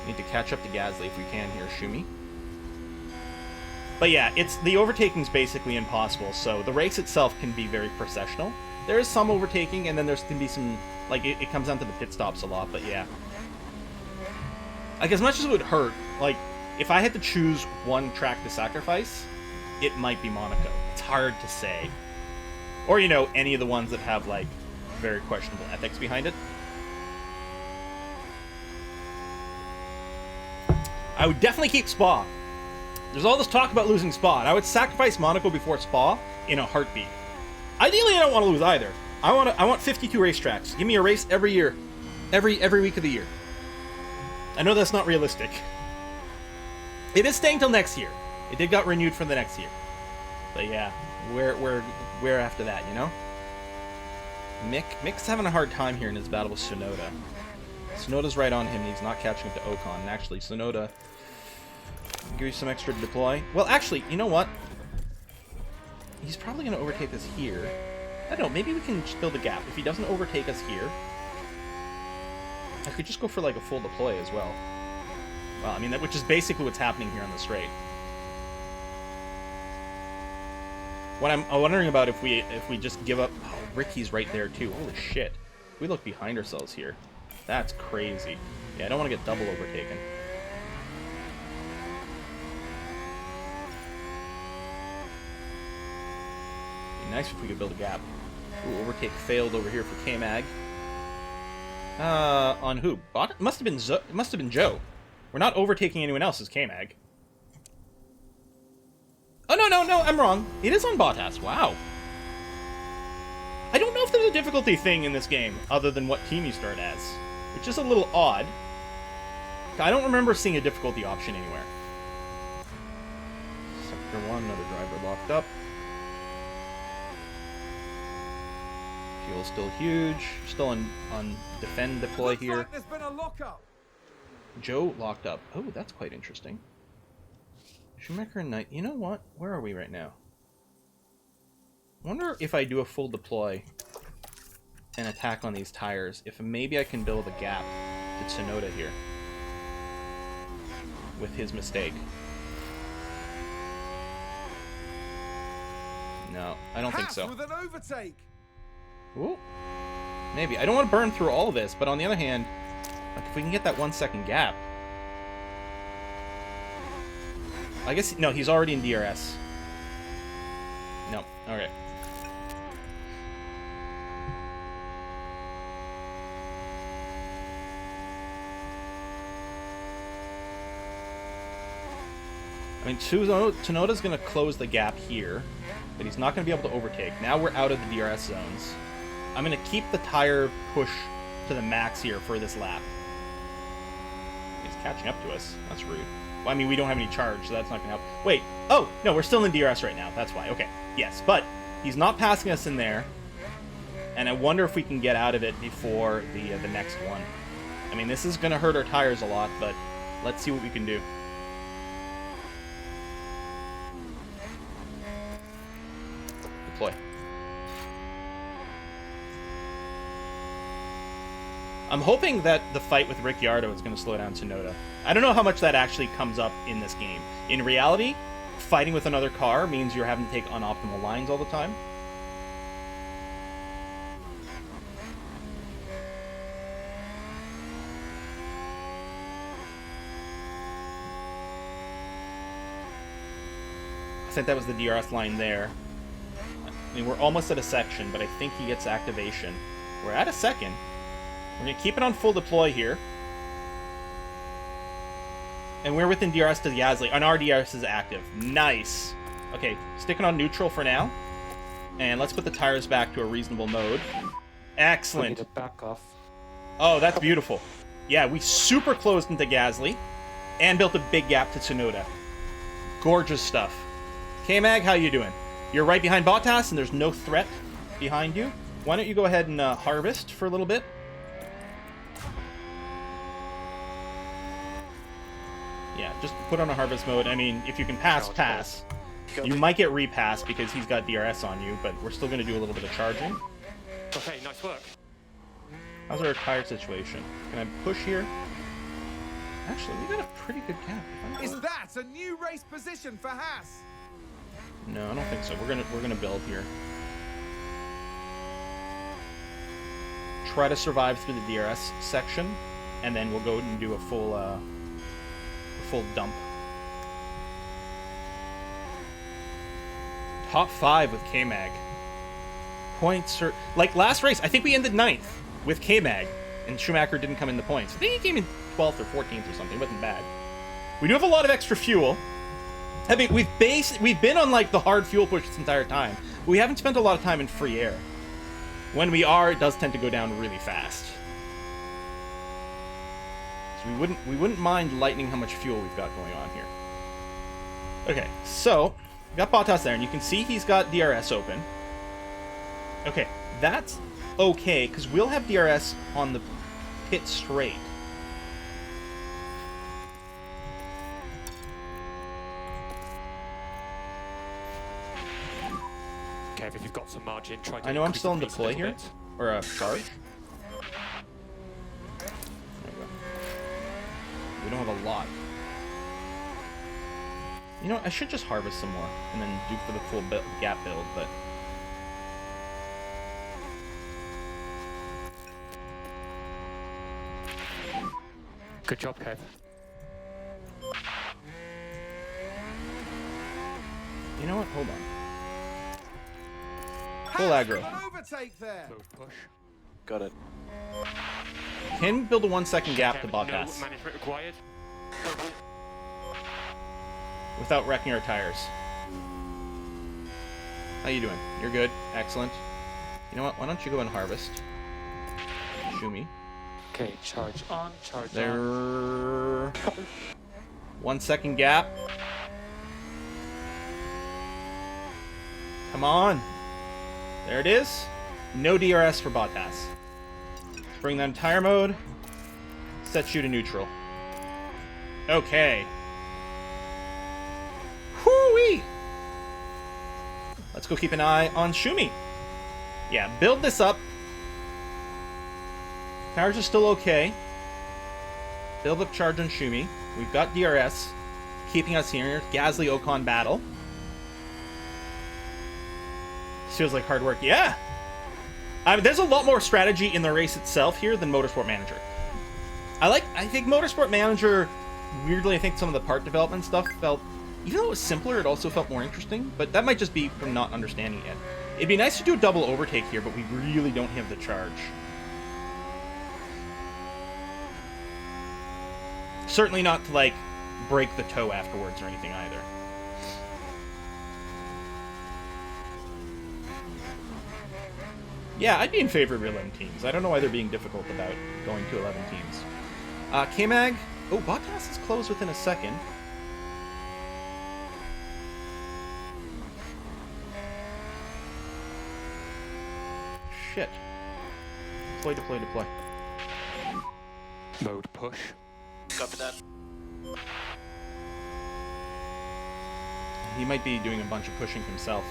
A: Need to catch up to Gasly if we can here, Shumi. But yeah, the overtaking's basically impossible, so the race itself can be very processional. There is some overtaking, and then there's can be some, like, it comes down to the pit stops a lot, but yeah. Like, as much as it would hurt, like, if I had to choose one track to sacrifice, it might be Monaco. It's hard to say. Or, you know, any of the ones that have, like, very questionable ethics behind it. I would definitely keep Spa. There's all this talk about losing Spa, and I would sacrifice Monaco before Spa in a heartbeat. Ideally, I don't want to lose either. I want 52 racetracks. Give me a race every year, every week of the year. I know that's not realistic. It is staying till next year. It did got renewed for the next year. But yeah, where after that, you know? Mick's having a hard time here in his battle with Tsunoda. Tsunoda's right on him, and he's not catching up to Ocon. And actually, Tsunoda, give you some extra to deploy. Well, actually, you know what? He's probably going to overtake us here. I don't know, maybe we can just build a gap. If he doesn't overtake us here, I could just go for like a full deploy as well. Well, I mean, which is basically what's happening here on the straight. What I'm wondering about if we just give up... Oh, Ricky's right there too. Holy shit. We look behind ourselves here. That's crazy. Yeah, I don't want to get double overtaken. Be nice if we could build a gap. Ooh, overtake failed over here for K-Mag. On who? It must have been Joe. We're not overtaking anyone else as K-Mag. Oh, no, I'm wrong. It is on Bottas. Wow. I don't know if there's a difficulty thing in this game other than what team you start as, which is a little odd. I don't remember seeing a difficulty option anywhere. Sector 1, another driver locked up. Fuel's still huge. Still on defend deploy
C: Looks
A: here.
C: like there's been a lockup.
A: Joe locked up. Oh, that's quite interesting. Schumacher and Knight. You know what? Where are we right now? I wonder if I do a full deploy and attack on these tires, if maybe I can build a gap to Tsunoda here with his mistake. No, I don't think so.
C: With an overtake.
A: Ooh. Maybe. I don't want to burn through all of this, but on the other hand, like if we can get that 1 second gap. I guess, no, he's already in DRS. No, okay. I mean, Tsunoda's going to close the gap here, but he's not going to be able to overtake. Now we're out of the DRS zones. I'm going to keep the tire push to the max here for this lap. He's catching up to us. That's rude. Well, I mean, we don't have any charge, so that's not going to help. Wait. Oh, no, we're still in DRS right now. That's why. Okay. Yes, but he's not passing us in there, and I wonder if we can get out of it before the next one. I mean, this is going to hurt our tires a lot, but let's see what we can do. Deploy. I'm hoping that the fight with Ricciardo is going to slow down Tsunoda. I don't know how much that actually comes up in this game. In reality, fighting with another car means you're having to take unoptimal lines all the time. I think that was the DRS line there. I mean, we're almost at a section, but I think he gets activation. We're at a second. We're going to keep it on full deploy here. And we're within DRS to Gasly. And our DRS is active. Nice. Okay, sticking on neutral for now. And let's put the tires back to a reasonable mode. Excellent.
F: We need to back off.
A: Oh, that's beautiful. Yeah, we super closed into Gasly. And built a big gap to Tsunoda. Gorgeous stuff. K-Mag, how you doing? You're right behind Bottas, and there's no threat behind you. Why don't you go ahead and harvest for a little bit? Yeah, just put on a harvest mode. I mean, if you can pass, pass. You might get repassed because he's got DRS on you, but we're still going to do a little bit of charging.
F: Okay, nice work.
A: How's our tire situation? Can I push here? Actually, we got a pretty good gap.
C: Is that a new race position for Haas?
A: No, I don't think so. We're gonna build here. Try to survive through the DRS section, and then we'll go and do a full dump. Top 5 with K-Mag. Points are like last race. I think we ended 9th with K-Mag, and Schumacher didn't come in the points. I think he came in 12th or 14th or something. It wasn't bad. We do have a lot of extra fuel. I mean, we've been on like the hard fuel push this entire time. We haven't spent a lot of time in free air. When we are, it does tend to go down really fast. So we wouldn't mind lightening how much fuel we've got going on here. Okay, so we got Bottas there, and you can see he's got DRS open. Okay, that's okay, because we'll have DRS on the pit straight.
F: Kev, if you've got some margin, try to
A: I know I'm
F: increase
A: still
F: the
A: in
F: pace a
A: deploy
F: little
A: here,
F: bit.
A: or a charge. There we go. We don't have a lot. You know, I should just harvest some more and then do for the full gap build, but
F: Good job, Kev.
A: you know what? Hold on. Full
C: Haas
A: aggro.
C: with an overtake there.
F: Mode push.
B: Got it.
A: Can build a 1 second gap to
F: Kev,
A: Bottas
F: no management required.
A: without wrecking our tires. How you doing? You're good. Excellent. You know what? Why don't you go and harvest? Shumi.
F: Okay, charge on, charge on.
A: There. 1 second gap. Come on. There it is. No DRS for Bottas. Bring that in tire mode. Set you to neutral. Okay. Whoo-wee! Let's go keep an eye on Shumi. Yeah, build this up. Tires are still okay. Build up charge on Shumi. We've got DRS keeping us here. Gasly Ocon battle. This feels like hard work. Yeah! I mean, there's a lot more strategy in the race itself here than Motorsport Manager. I think Motorsport Manager, weirdly, I think some of the part development stuff felt, even though it was simpler, it also felt more interesting, but that might just be from not understanding it. It'd be nice to do a double overtake here, but we really don't have the charge. Certainly not to, like, break the toe afterwards or anything either. Yeah, I'd be in favor of 11 teams. I don't know why they're being difficult about going to 11 teams. K-Mag. Oh, Bottas is closed within a second. Shit. Deploy, deploy, deploy.
F: Mode push.
B: Copy that.
A: He might be doing a bunch of pushing himself.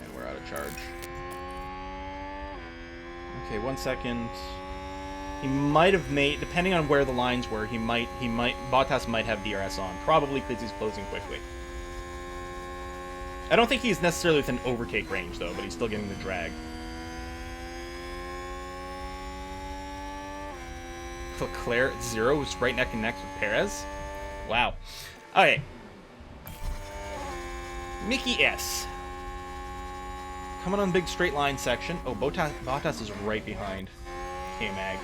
A: And we're out of charge. Okay, 1 second. He might have made, depending on where the lines were, Bottas might have DRS on. Probably because he's closing quickly. I don't think he's necessarily within overtake range, though, but he's still getting the drag. Leclerc at 0 was right neck and neck with Perez. Wow. Okay. Mickey S. Coming on big straight line section. Oh, Bottas is right behind K-Mag.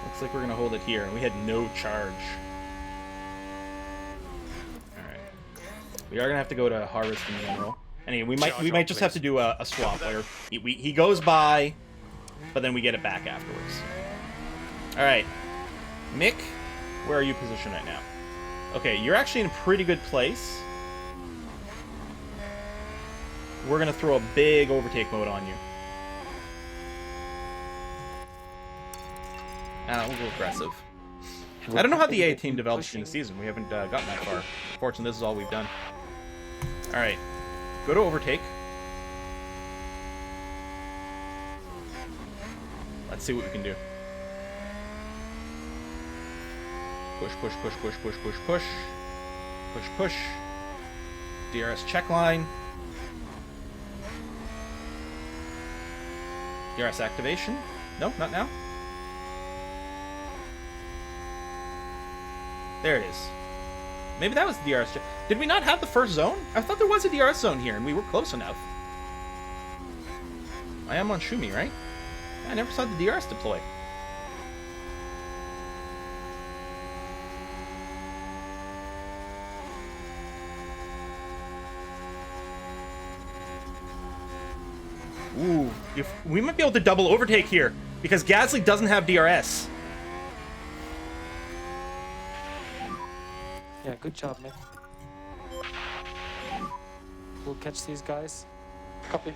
A: Looks like we're gonna hold it here, and we had no charge. Alright. We are gonna have to go to harvest in general. Anyway, we might just have to do a swap where he goes by, but then we get it back afterwards. Alright. Mick, where are you positioned right now? Okay, you're actually in a pretty good place. we're gonna throw a big overtake mode on you. We'll go aggressive. I don't know how the A team develops in the season. We haven't gotten that far. Unfortunately, this is all we've done. Alright. Go to overtake. Let's see what we can do. Push, push, push, push, push, push, push. Push, push. DRS check line. DRS activation. Nope, not now. There it is. Maybe that was the DRS check. Did we not have the first zone? I thought there was a DRS zone here, and we were close enough. I am on Shumi, right? I never saw the DRS deploy. Ooh, we might be able to double overtake here because Gasly doesn't have DRS.
F: Yeah, good job, man. We'll catch these guys.
E: Copy.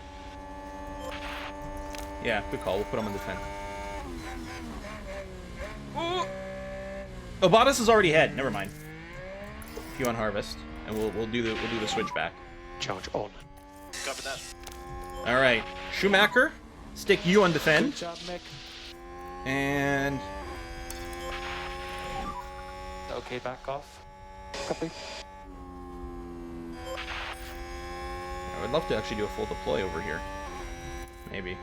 A: Yeah, good call. We'll put him on defense. Ooh. Oh, Bottas is already ahead. Never mind. Few on harvest, and we'll do the switch back.
F: Charge on.
B: Copy that.
A: All right, Schumacher, stick you on defend,
F: Good job, Mick.
A: and
F: Okay, back off.
E: Copy.
A: I would love to actually do a full deploy over here. Maybe.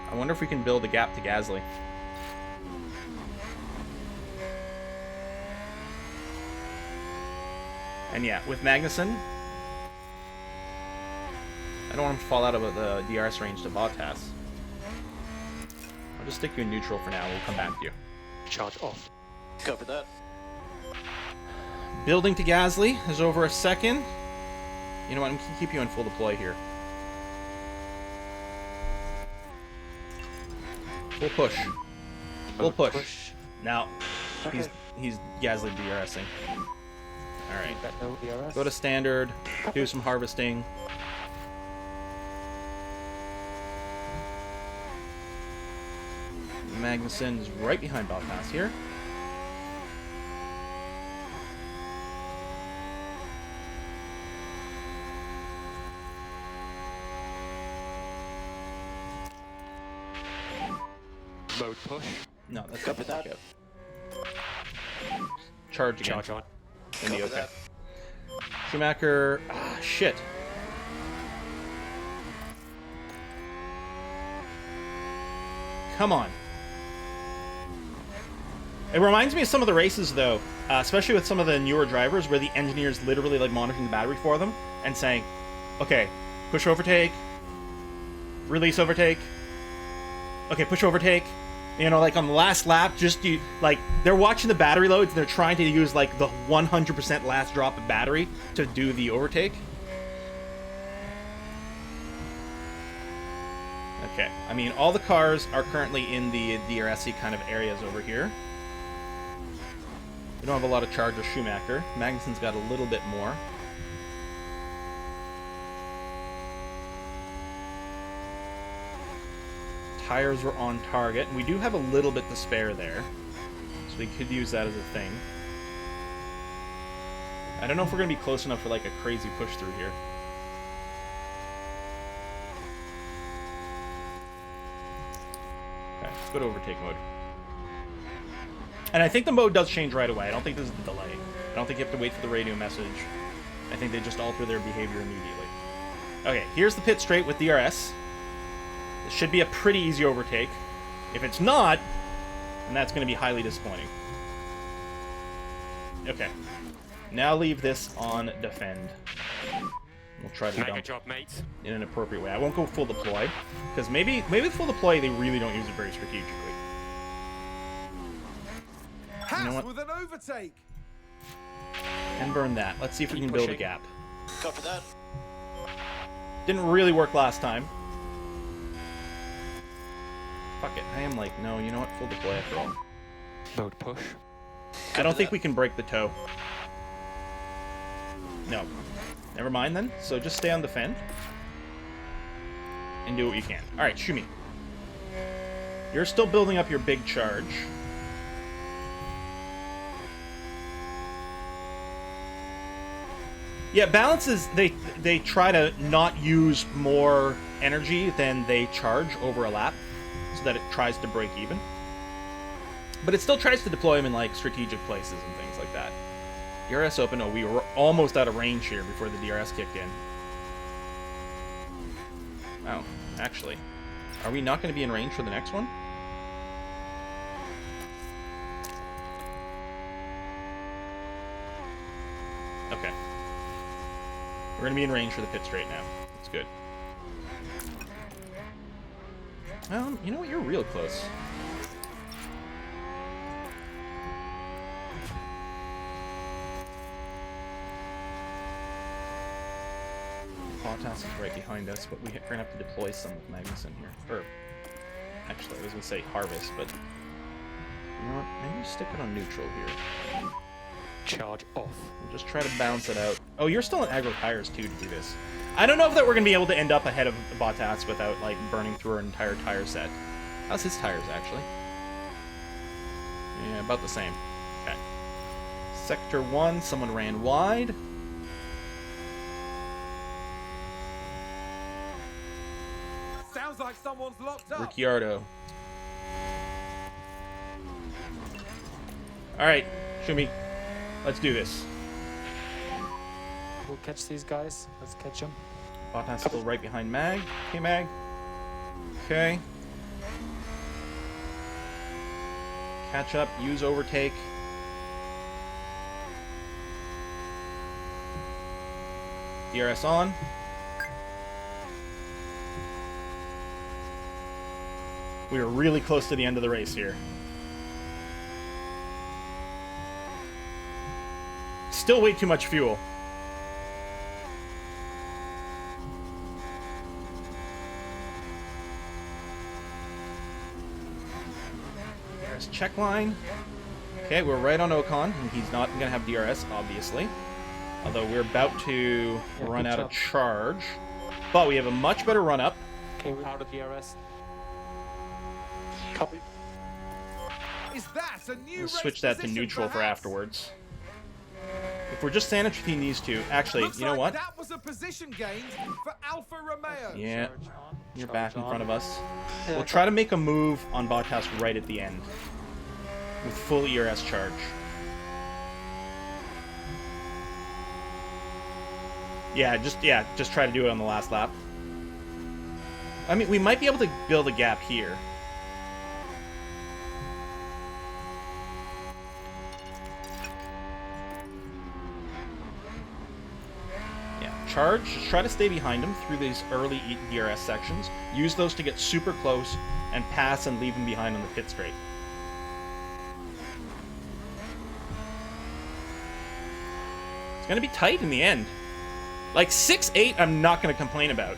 A: I wonder if we can build a gap to Gasly. And yeah, with Magnussen, I don't want him to fall out of the DRS range to Bottas. I'll just stick you in neutral for now. We'll come back to you.
F: Charge off.
B: Copy that.
A: Building to Gasly is over a second. You know what? I'm gonna keep you in full deploy here. Full push. Full push. Now, he's Gasly DRSing. All right.
F: Got no DRS.
A: Go to standard. Do some harvesting. Magnussen is right behind Bottas here.
F: Mode push.
A: No, that's
B: Copy
A: not
B: that.
A: Charge again.
F: Charge on.
A: Indy,
B: Copy
A: okay.
B: that.
A: Schumacher. Ah, shit. Come on. It reminds me of some of the races, though, especially with some of the newer drivers, where the engineers literally like monitoring the battery for them and saying, "Okay, push overtake, release overtake. Okay, push overtake." You know, like on the last lap, like they're watching the battery loads and they're trying to use like the 100% last drop of battery to do the overtake. Okay, I mean, all the cars are currently in the DRS-y kind of areas over here. We don't have a lot of charge with Schumacher. Magnussen's got a little bit more. Tires were on target, and we do have a little bit to spare there. So we could use that as a thing. I don't know if we're going to be close enough for like a crazy push through here. Okay, let's go to overtake mode. And I think the mode does change right away. I don't think this is the delay. I don't think you have to wait for the radio message. I think they just alter their behavior immediately. Okay, here's the pit straight with DRS. This should be a pretty easy overtake. If it's not, then that's going to be highly disappointing. Okay. Now leave this on defend. We'll try to
F: Mega
A: dump
F: job, mate.
A: in an appropriate way. I won't go full deploy, because maybe full deploy they really don't use it very strategically.
C: Haas
A: know what?
C: with an overtake.
A: And burn that. Let's see if we can build a
F: pushing.
A: gap.
B: Copy that.
A: Didn't really work last time. Fuck it. I am like, no, you know what? Full deploy after all.
F: Mode push.
A: I don't think we can break the toe. No. Never mind then. So just stay on the fend. And do what you can. Alright, Shumi. You're still building up your big charge. Yeah, balance is they try to not use more energy than they charge over a lap, so that it tries to break even. But it still tries to deploy them in like strategic places and things like that. DRS open. Oh, we were almost out of range here before the DRS kicked in. Oh, actually, are we not going to be in range for the next one? Okay. We're going to be in range for the pit straight now. That's good. You know what? You're real close. Bottas is right behind us, but we're going to have to deploy some with Magnussen here. Or, actually, I was going to say harvest, but... You know what? Maybe stick it on neutral here.
F: Charge off.
A: We'll just try to balance it out. Oh, you're still in aggro tires, too, to do this. I don't know if that we're going to be able to end up ahead of Bottas without, like, burning through our entire tire set. How's his tires, actually? Yeah, about the same. Okay. Sector 1, someone ran wide.
C: Sounds like someone's locked up.
A: Ricciardo. Alright, Shumi. Let's do this.
E: We'll catch these guys. Let's catch them.
A: Bottas still right behind Mag. Okay, Mag. Okay. Catch up, use overtake. DRS on. We are really close to the end of the race here. Still way too much fuel. There's check line. Okay, we're right on Ocon, and he's not going to have DRS, obviously. Although we're about to run out of charge. But we have a much better run-up.
E: Okay, we're out of DRS.
F: Copy.
C: Is that a new
A: We'll
C: race
A: switch that to
C: position,
A: neutral for
C: perhaps?
A: afterwards. If we're just sandwiched between these two, actually,
C: Looks
A: you know
C: like
A: what?
C: That was a position gained for Alfa Romeo.
A: Yeah,
E: Charge on.
A: you're
E: Charge
A: back in
E: on.
A: front of us.
E: Yeah,
A: We'll try to make a move on Bottas right at the end. With full ERS charge. Yeah, just try to do it on the last lap. I mean, we might be able to build a gap here. Yeah, charge. Just try to stay behind him through these early DRS sections. Use those to get super close and pass and leave him behind on the pit straight. It's going to be tight in the end. Like 6-8, I'm not going to complain about.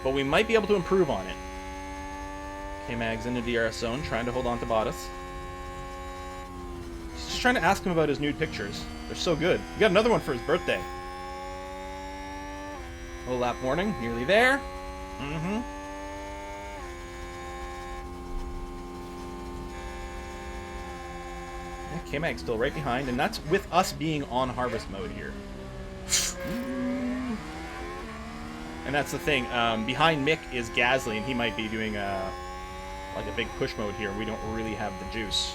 A: But we might be able to improve on it. K-Mag's in the DRS zone, trying to hold on to Bottas. Just trying to ask him about his nude pictures. They're so good. We got another one for his birthday. Little lap warning, nearly there. Mm-hmm. Yeah, K-Mag's still right behind, and that's with us being on harvest mode here. And that's the thing. Behind Mick is Gasly, and he might be doing like a big push mode here. We don't really have the juice,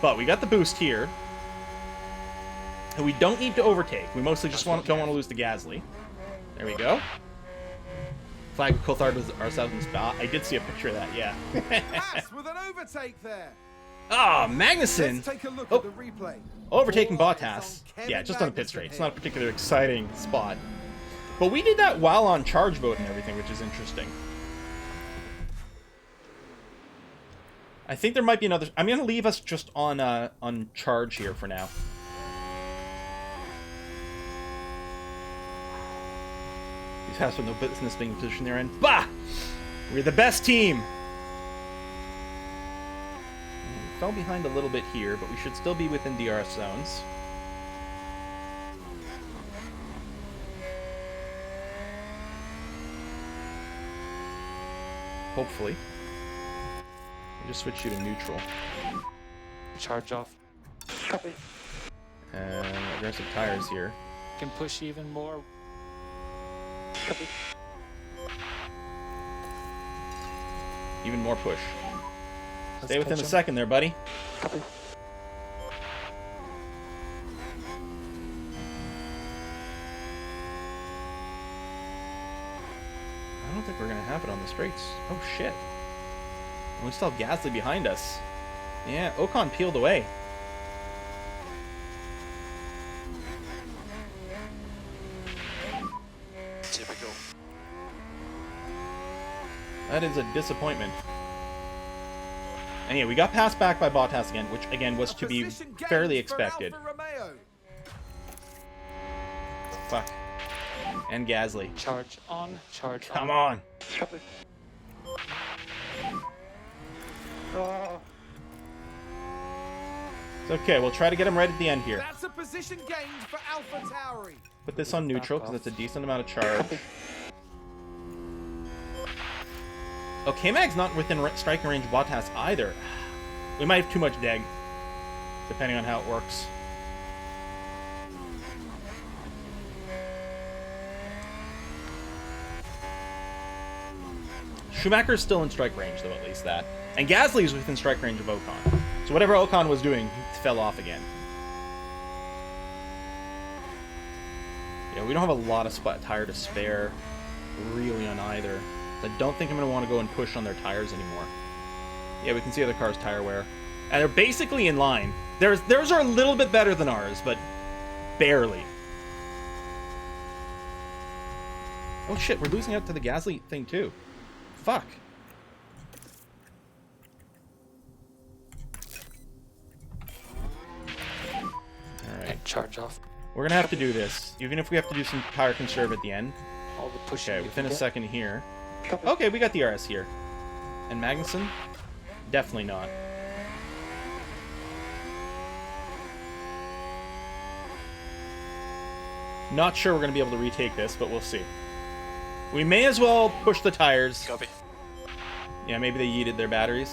A: but we got the boost here, and we don't need to overtake. We mostly just don't want to lose to Gasly. There we go. Flag with Coulthard was ourselves in spot. I did see a picture of that. Yeah.
C: Pass with an overtake there.
A: Ah, Magnussen.
C: Let's take a look
A: Oh.
C: at the replay.
A: Overtaking
C: All eyes
A: Bottas.
C: on Kevin
A: Yeah, just on a pit
C: Magnussen
A: straight. It's
C: here.
A: not a particularly exciting spot. But we did that while on charge mode and everything, which is interesting. I think there might be another... I'm going to leave us just on charge here for now. These guys with no business being in the position they're in. Bah! We're the best team! We fell behind a little bit here, but we should still be within DRS zones. hopefully. We just switch you to neutral.
F: Charge off.
E: Copy.
A: And aggressive tires here.
F: Can push even more.
E: Copy.
A: Even more push.
F: Let's
A: Stay within
F: pitch
A: a
F: him.
A: second there, buddy.
E: Copy.
A: I don't think we're gonna have it on the straights. Oh shit. And we still have Gasly behind us. Yeah, Ocon peeled away.
B: Typical.
A: That is a disappointment. And yeah, we got passed back by Bottas again, which again was to be
C: Position gained
A: fairly
C: for
A: expected.
C: Alfa Romeo.
A: Fuck. And Gasly.
F: Charge on. Charge
A: Come
F: on.
A: on.
E: Copy. Oh,
A: It's okay, we'll try to get him right at the end here.
C: That's a position gained for Alpha Tauri.
A: Put this on neutral because it's a decent amount of charge. Oh, K-Mag's not within striking range of Bottas either. We might have too much deg, depending on how it works. Schumacher's still in strike range, though, at least that. And Gasly's within strike range of Ocon. So whatever Ocon was doing, he fell off again. Yeah, we don't have a lot of tire to spare, really, on either. I don't think I'm going to want to go and push on their tires anymore. Yeah, we can see other cars' tire wear. And they're basically in line. Theirs are a little bit better than ours, but barely. Oh shit, we're losing out to the Gasly thing too. Fuck. Alright.
F: And charge off.
A: We're going to have to do this, even if we have to do some tire conserve at the end.
F: All the pushing.
A: Okay,
F: you
A: within
F: can
A: a
F: get.
A: second here.
E: copy.
A: Okay, we got the RS here. And Magnussen? Definitely not. Not sure we're going to be able to retake this, but we'll see. We may as well push the tires.
B: Copy.
A: Yeah, maybe they yeeted their batteries.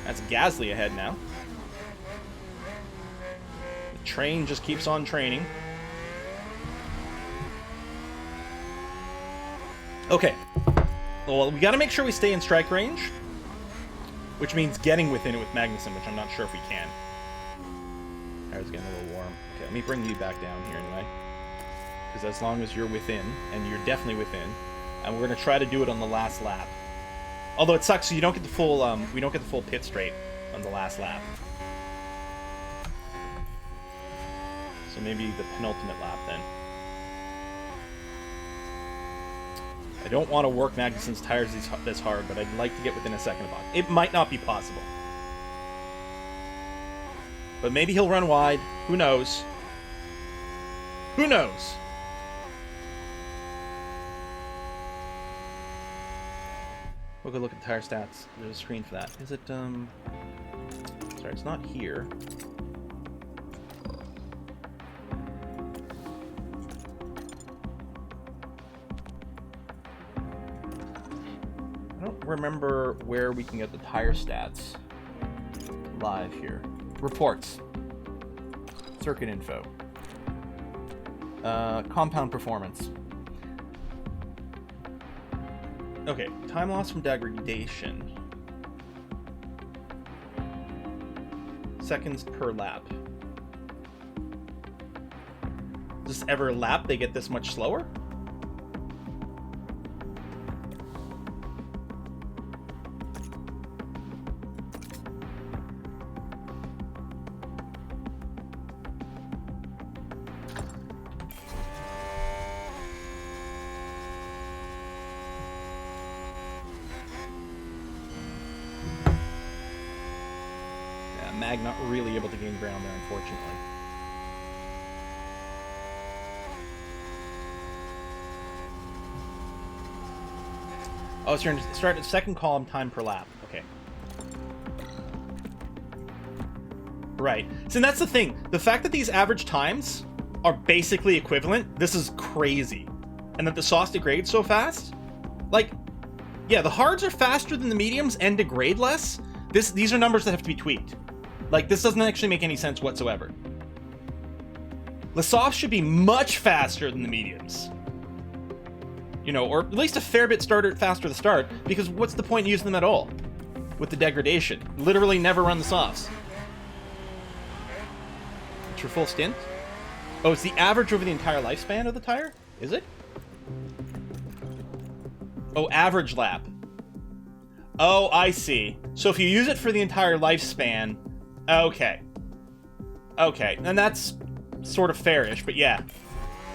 A: That's Gasly ahead now. The train just keeps on training. Okay. Well, we got to make sure we stay in strike range, which means getting within it with Magnussen, which I'm not sure if we can. It's getting a little warm. Okay, let me bring you back down here anyway. Because as long as you're within, and you're definitely within, and we're gonna try to do it on the last lap. Although it sucks, so you don't get the full we don't get the full pit straight on the last lap. So maybe the penultimate lap then. I don't want to work Magnussen's tires this hard, but I'd like to get within a second of it. It might not be possible. But maybe he'll run wide. Who knows? Who knows? We'll go look at the tire stats. There's a screen for that. Is it, sorry, it's not here. I don't remember where we can get the tire stats live here. Reports. Circuit info. Compound performance. Okay, time loss from degradation. Seconds per lap. Does every lap they get this much slower? Mag not really able to gain ground there, unfortunately. Oh, it's your start at second column time per lap. Okay. Right. So that's the thing. The fact that these average times are basically equivalent, this is crazy. and that the sauce degrades so fast. Like, yeah, the hards are faster than the mediums and degrade less. These are numbers that have to be tweaked. Like, this doesn't actually make any sense whatsoever. The softs should be much faster than the mediums. You know, or at least a fair bit faster to start, because what's the point in using them at all? With the degradation. Literally never run the softs. It's your full stint? Oh, it's the average over the entire lifespan of the tire? Is it? Oh, average lap. Oh, I see. So if you use it for the entire lifespan... Okay. Okay, and that's sort of fairish, but yeah.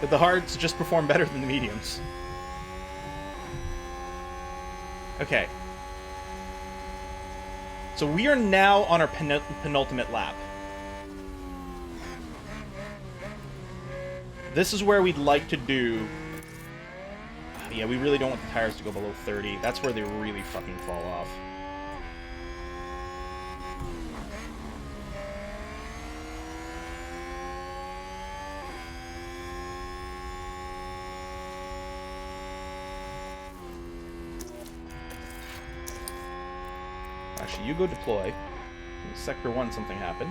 A: But the hards just perform better than the mediums. Okay. So we are now on our penultimate lap. This is where we'd like to do... Yeah, we really don't want the tires to go below 30. That's where they really fucking fall off. Actually, you go deploy. In Sector 1, something happened.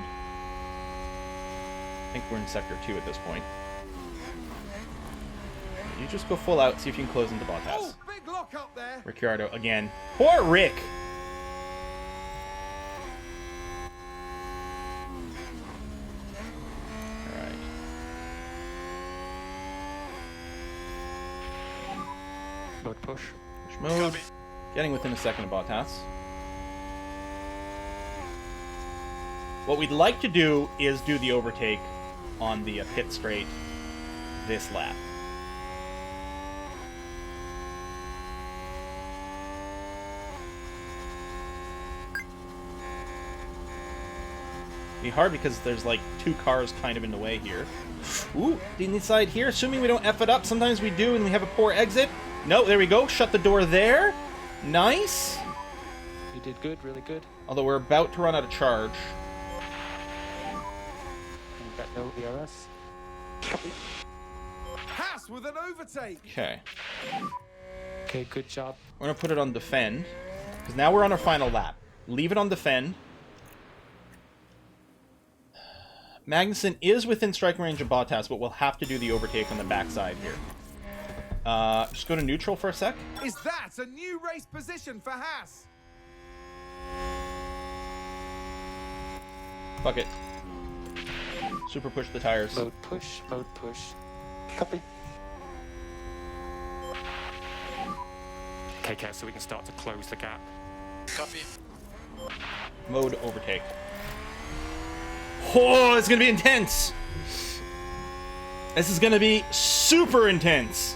A: I think we're in Sector 2 at this point. You just go full out, see if you can close into Bottas.
C: Oh, big lock up there.
A: Ricciardo again. Poor Rick! Alright.
F: Mode push.
A: Push mode. Getting within a second of Bottas. What we'd like to do is do the overtake on the pit straight this lap. Be hard because there's like two cars kind of in the way here. Ooh, the inside here, assuming we don't F it up. Sometimes we do and we have a poor exit. No, there we go. Shut the door there. Nice.
F: You did good, really good.
A: Although we're about to run out of charge.
F: And got no DRS.
C: Haas with an overtake.
A: Okay.
F: Okay, good job.
A: We're going to put it on defend. Because now we're on our final lap. Leave it on defend. Magnussen is within striking range of Bottas, but we'll have to do the overtake on the backside here. Just go to neutral for a sec.
C: Is that a new race position for Haas?
A: Fuck it. Super push the tires.
F: Mode push, mode push.
E: Copy.
F: Okay, so we can start to close the gap.
B: Copy.
A: Mode overtake. Oh, it's gonna be intense. This is gonna be super intense.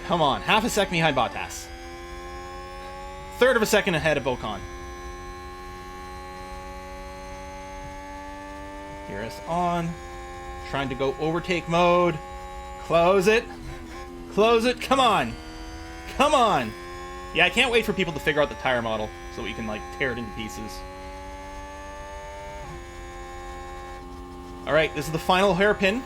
A: Come on, half a second behind Bottas. Third of a second ahead of Ocon. Here is on. Trying to go overtake mode. Close it. Close it. Come on. Come on. Yeah, I can't wait for people to figure out the tire model so we can, like, tear it into pieces. Alright, this is the final hairpin.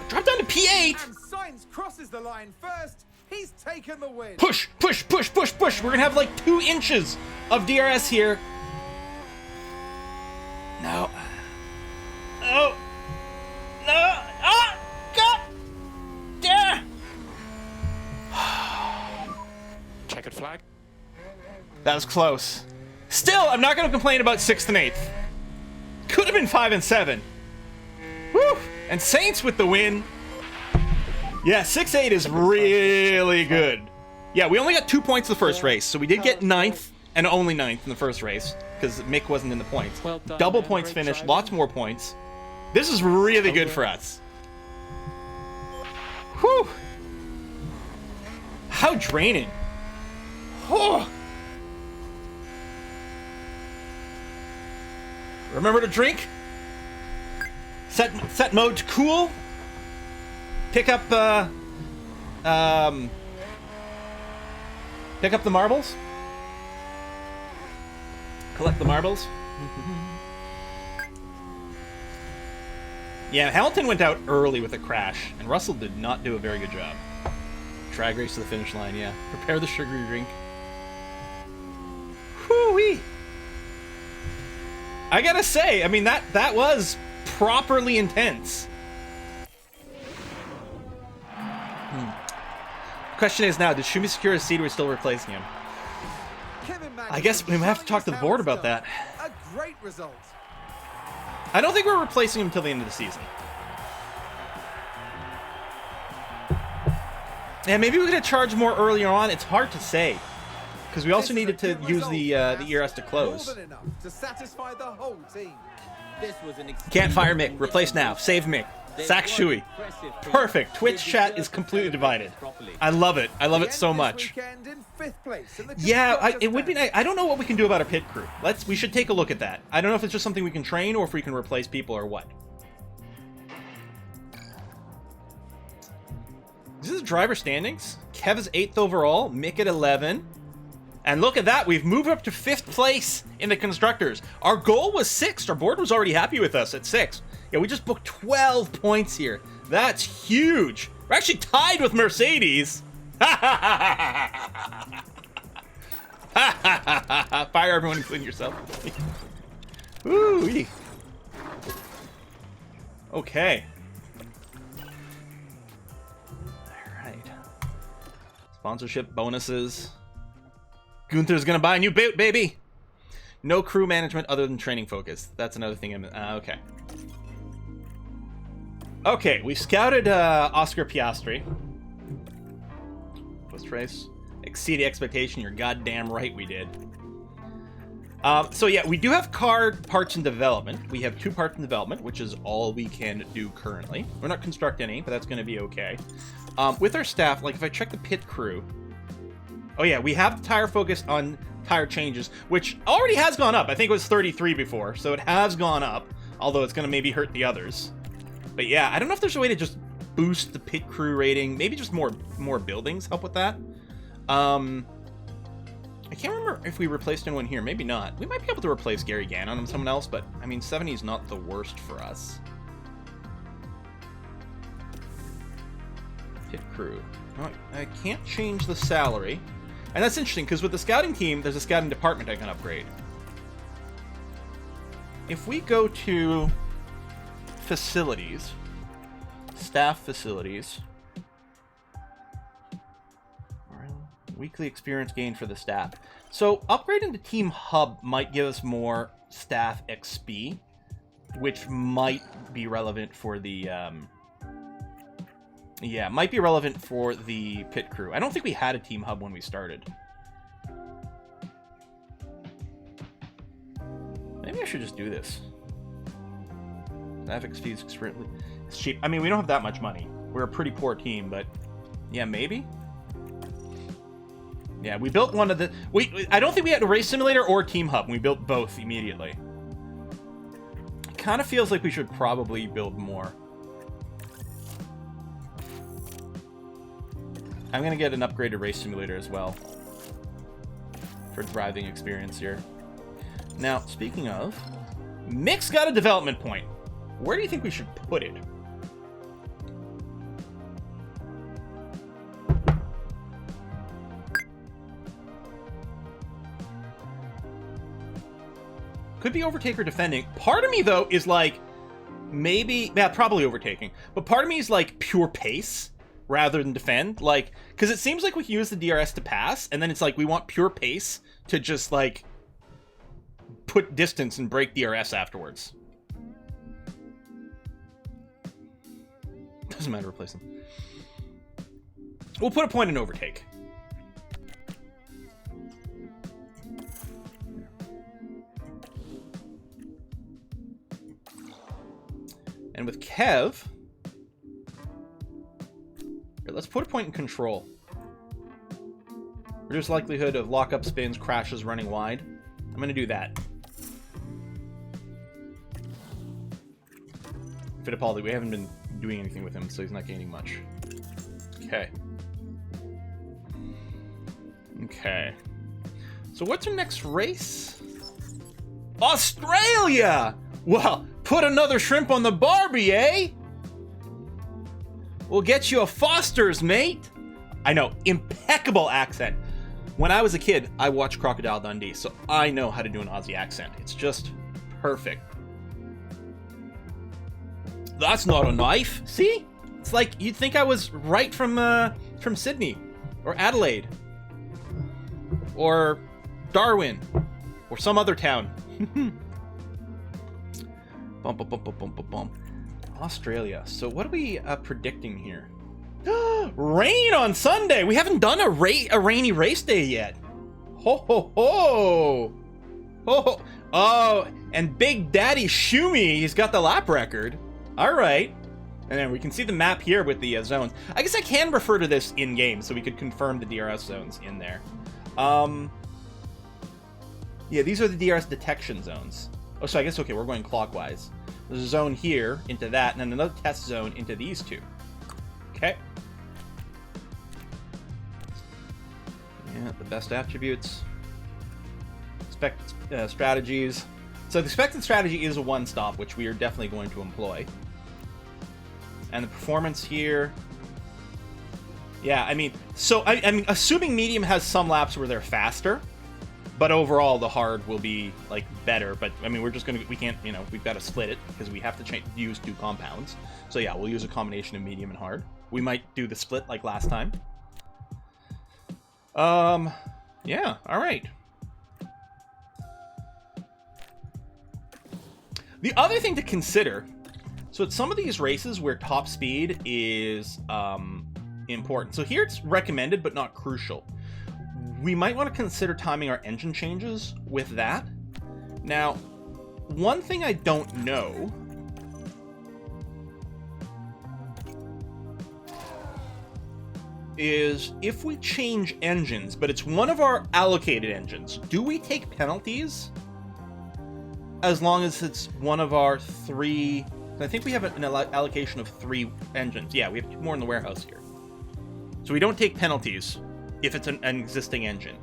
A: Drop down to P8!
C: And Sainz crosses the line first. He's taken the win.
A: Push, push, push, push, push. We're gonna have like 2 inches of DRS here. No. No. No. Ah! God! Yeah!
F: Checkered flag.
A: That was close. Still, I'm not gonna complain about 6th and 8th. Could have been 5 and 7. Woo! And Saints with the win. Yeah, 6-8 is really good. Yeah, we only got 2 points the first race, so we did get 9th and only 9th in the first race because Mick wasn't in the points.
F: Well done,
A: Double
F: man.
A: points
F: Great
A: finish,
F: driving.
A: lots more points. This is really good for us. Whew. How draining. Oh. Remember to drink. Set mode to cool. Pick up the marbles. Collect the marbles. Yeah, Hamilton went out early with a crash, and Russell did not do a very good job. Drag race to the finish line, yeah. Prepare the sugary drink. Whoo-wee! I gotta say, I mean, that was properly intense. Question is now, did Shumi secure his seat or are we still replacing him? I guess we have to talk to the board about that.
C: A great result.
A: I don't think we're replacing him until the end of the season. Yeah, maybe we're going to charge more earlier on. It's hard to say. Because we also needed to use the ERS to close.
C: More than enough to satisfy the whole team.
D: This was an
A: Can't fire Mick. Replace now. Save Mick. Sack Shui. Perfect. Twitch chat is completely divided. I love it. I love it so much. Yeah, it would be nice. I don't know what we can do about our pit crew. We should take a look at that. I don't know if it's just something we can train or if we can replace people or what. This is driver standings. Kev is 8th overall. Mick at 11. And look at that. We've moved up to 5th place in the constructors. Our goal was 6th. Our board was already happy with us at 6th. Yeah, we just booked 12 points here. That's huge. We're actually tied with Mercedes. Fire everyone, including yourself. Ooh. Okay. Alright. Sponsorship bonuses. Gunther's gonna buy a new boot, baby! No crew management other than training focus. That's another thing. Okay. Okay, we scouted Oscar Piastri. Post race. Exceed expectation. You're goddamn right we did. So yeah, we do have car parts in development. We have 2 parts in development, which is all we can do currently. We're not construct any, but that's going to be okay. With our staff, like if I check the pit crew, oh yeah, we have the tire focus on tire changes, which already has gone up. I think it was 33 before, so it has gone up, although it's going to maybe hurt the others. But yeah, I don't know if there's a way to just boost the pit crew rating. Maybe just more buildings help with that. I can't remember if we replaced anyone here. Maybe not. We might be able to replace Gary Gannon and someone else, but I mean, 70 is not the worst for us. Pit crew. Oh, I can't change the salary. And that's interesting, because with the scouting team, there's a scouting department I can upgrade. If we go to facilities, staff facilities, weekly experience gain for the staff. So upgrading the team hub might give us more staff XP, which might be relevant for the yeah, might be relevant for the pit crew. I don't think we had a team hub when we started. Maybe I should just do this. Staff XP is extremely cheap. I mean, we don't have that much money. We're a pretty poor team, but yeah, maybe. Yeah, we built one of the... I don't think we had a race simulator or team hub. We built both immediately. It kind of feels like we should probably build more. I'm going to get an upgraded race simulator as well. For driving experience here. Now, speaking of... Mick's got a development point. Where do you think we should put it? Could be overtaker defending. Part of me, though, is like, maybe... Yeah, probably overtaking. But part of me is like pure pace rather than defend. Like, because it seems like we can use the DRS to pass, and then it's like we want pure pace to just, like, put distance and break DRS afterwards. Doesn't matter, replace them. We'll put a point in overtake. And with Kev, here, let's put a point in control. Reduce likelihood of lockup spins, crashes, running wide. I'm going to do that. Fittipaldi, we haven't been doing anything with him, so he's not gaining much. Okay. Okay. So what's our next race? Australia! Well, Put another shrimp on the Barbie, eh? We'll get you a Foster's, mate. I know, impeccable accent. When I was a kid, I watched Crocodile Dundee, so I know how to do an Aussie accent. It's just perfect. That's not a knife. See? It's like you'd think I was right from Sydney or Adelaide or Darwin or some other town. Bum, bum, bum, bum, bum, bum, bum. Australia. So what are we predicting here? Rain on Sunday. We haven't done a rainy race day yet. Ho ho ho. Ho ho. Oh, and Big Daddy Shumi, he's got the lap record. All right. And then we can see the map here with the zones. I guess I can refer to this in game, so we could confirm the DRS zones in there. Yeah, these are the DRS detection zones. Oh, so I guess, okay, we're going clockwise. There's a zone here into that, and then another test zone into these two. Okay. Yeah, the best attributes. Expected strategies. So the expected strategy is a one-stop, which we are definitely going to employ. And the performance here. Yeah, I mean, so I mean, assuming medium has some laps where they're faster, but overall the hard will be like better. But I mean, we can't, you know, we've got to split it because we have to use two compounds. So yeah, we'll use a combination of medium and hard. We might do the split like last time. Yeah, all right. The other thing to consider, so at some of these races where top speed is important. So here it's recommended but not crucial. We might want to consider timing our engine changes with that. Now, one thing I don't know is if we change engines, but it's one of our allocated engines, do we take penalties? As long as it's one of our three... I think we have an allocation of 3 engines. Yeah, we have 2 more in the warehouse here. So we don't take penalties if it's an existing engine.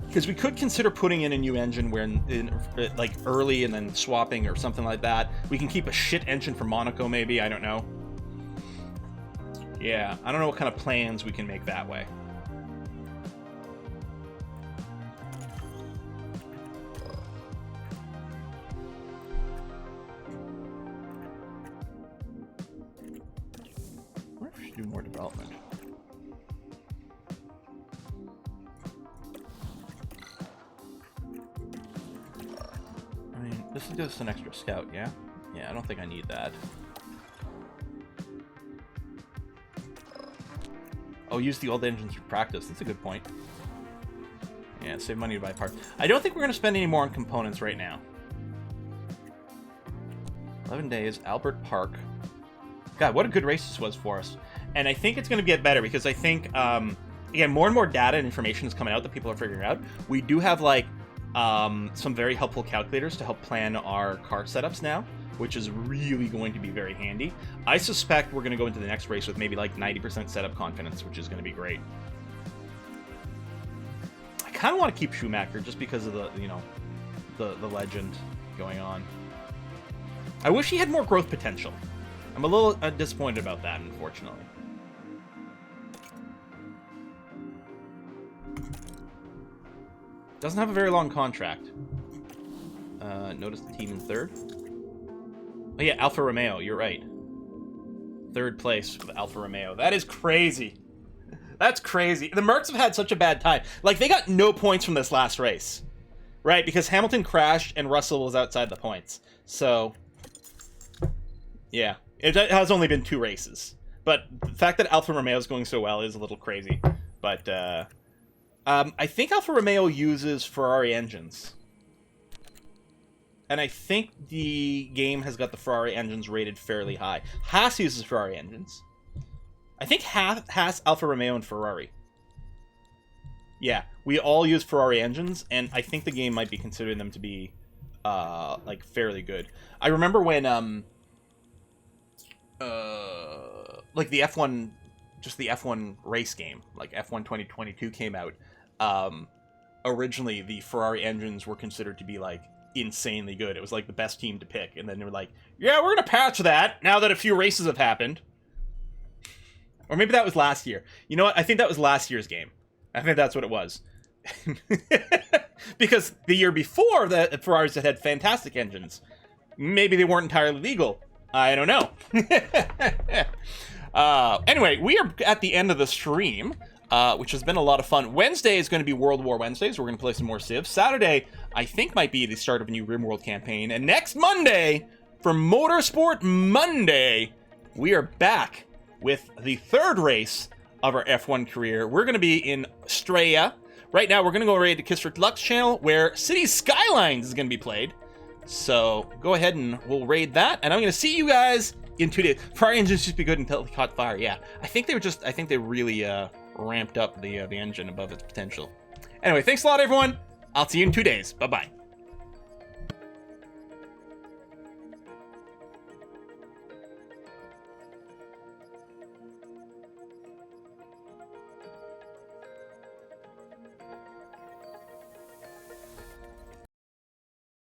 A: Because we could consider putting in a new engine where like early and then swapping or something like that. We can keep a shit engine for Monaco maybe, I don't know. Yeah, I don't know what kind of plans we can make that way. Do more development. I mean, this is just an extra scout, yeah? Yeah, I don't think I need that. Oh, use the old engines for practice. That's a good point. Yeah, save money to buy parts. I don't think we're going to spend any more on components right now. 11 days, Albert Park. God, what a good race this was for us. And I think it's going to get better because I think, again, more and more data and information is coming out that people are figuring out. We do have, like, some very helpful calculators to help plan our car setups now, which is really going to be very handy. I suspect we're going to go into the next race with maybe, like, 90% setup confidence, which is going to be great. I kind of want to keep Schumacher just because of the, you know, the legend going on. I wish he had more growth potential. I'm a little disappointed about that, unfortunately. Doesn't have a very long contract. Notice the team in 3rd. Oh yeah, Alfa Romeo, you're right. 3rd place with Alfa Romeo. That is crazy. That's crazy. The Mercs have had such a bad time. Like, they got no points from this last race. Right? Because Hamilton crashed and Russell was outside the points. So, yeah. It has only been 2 races. But the fact that Alfa Romeo is going so well is a little crazy. But, I think Alfa Romeo uses Ferrari engines. And I think the game has got the Ferrari engines rated fairly high. Haas uses Ferrari engines. I think Haas, Alfa Romeo, and Ferrari. Yeah, we all use Ferrari engines, and I think the game might be considering them to be, like, fairly good. I remember when, like, the F1... just the F1 race game, like F1 2022 came out, originally the Ferrari engines were considered to be like insanely good. It was like the best team to pick. And then they were like, yeah, we're going to patch that now that a few races have happened. Or maybe that was last year. You know what? I think that was last year's game. I think that's what it was. Because the year before, the Ferraris had fantastic engines. Maybe they weren't entirely legal. I don't know. Anyway, we are at the end of the stream, which has been a lot of fun. Wednesday is going to be World War Wednesdays. We're going to play some more Civ. Saturday, I think, might be the start of a new RimWorld campaign. And next Monday, for Motorsport Monday, we are back with the third race of our F1 career. We're going to be in Straya. Right now, we're going to go raid the Kisrick Lux channel, where City Skylines is going to be played. So go ahead and we'll raid that. And I'm going to see you guys in 2 days. Ferrari engines just be good until they caught fire. Yeah, I think they really ramped up the engine above its potential. Anyway, thanks a lot, everyone. I'll see you in 2 days. Bye-bye.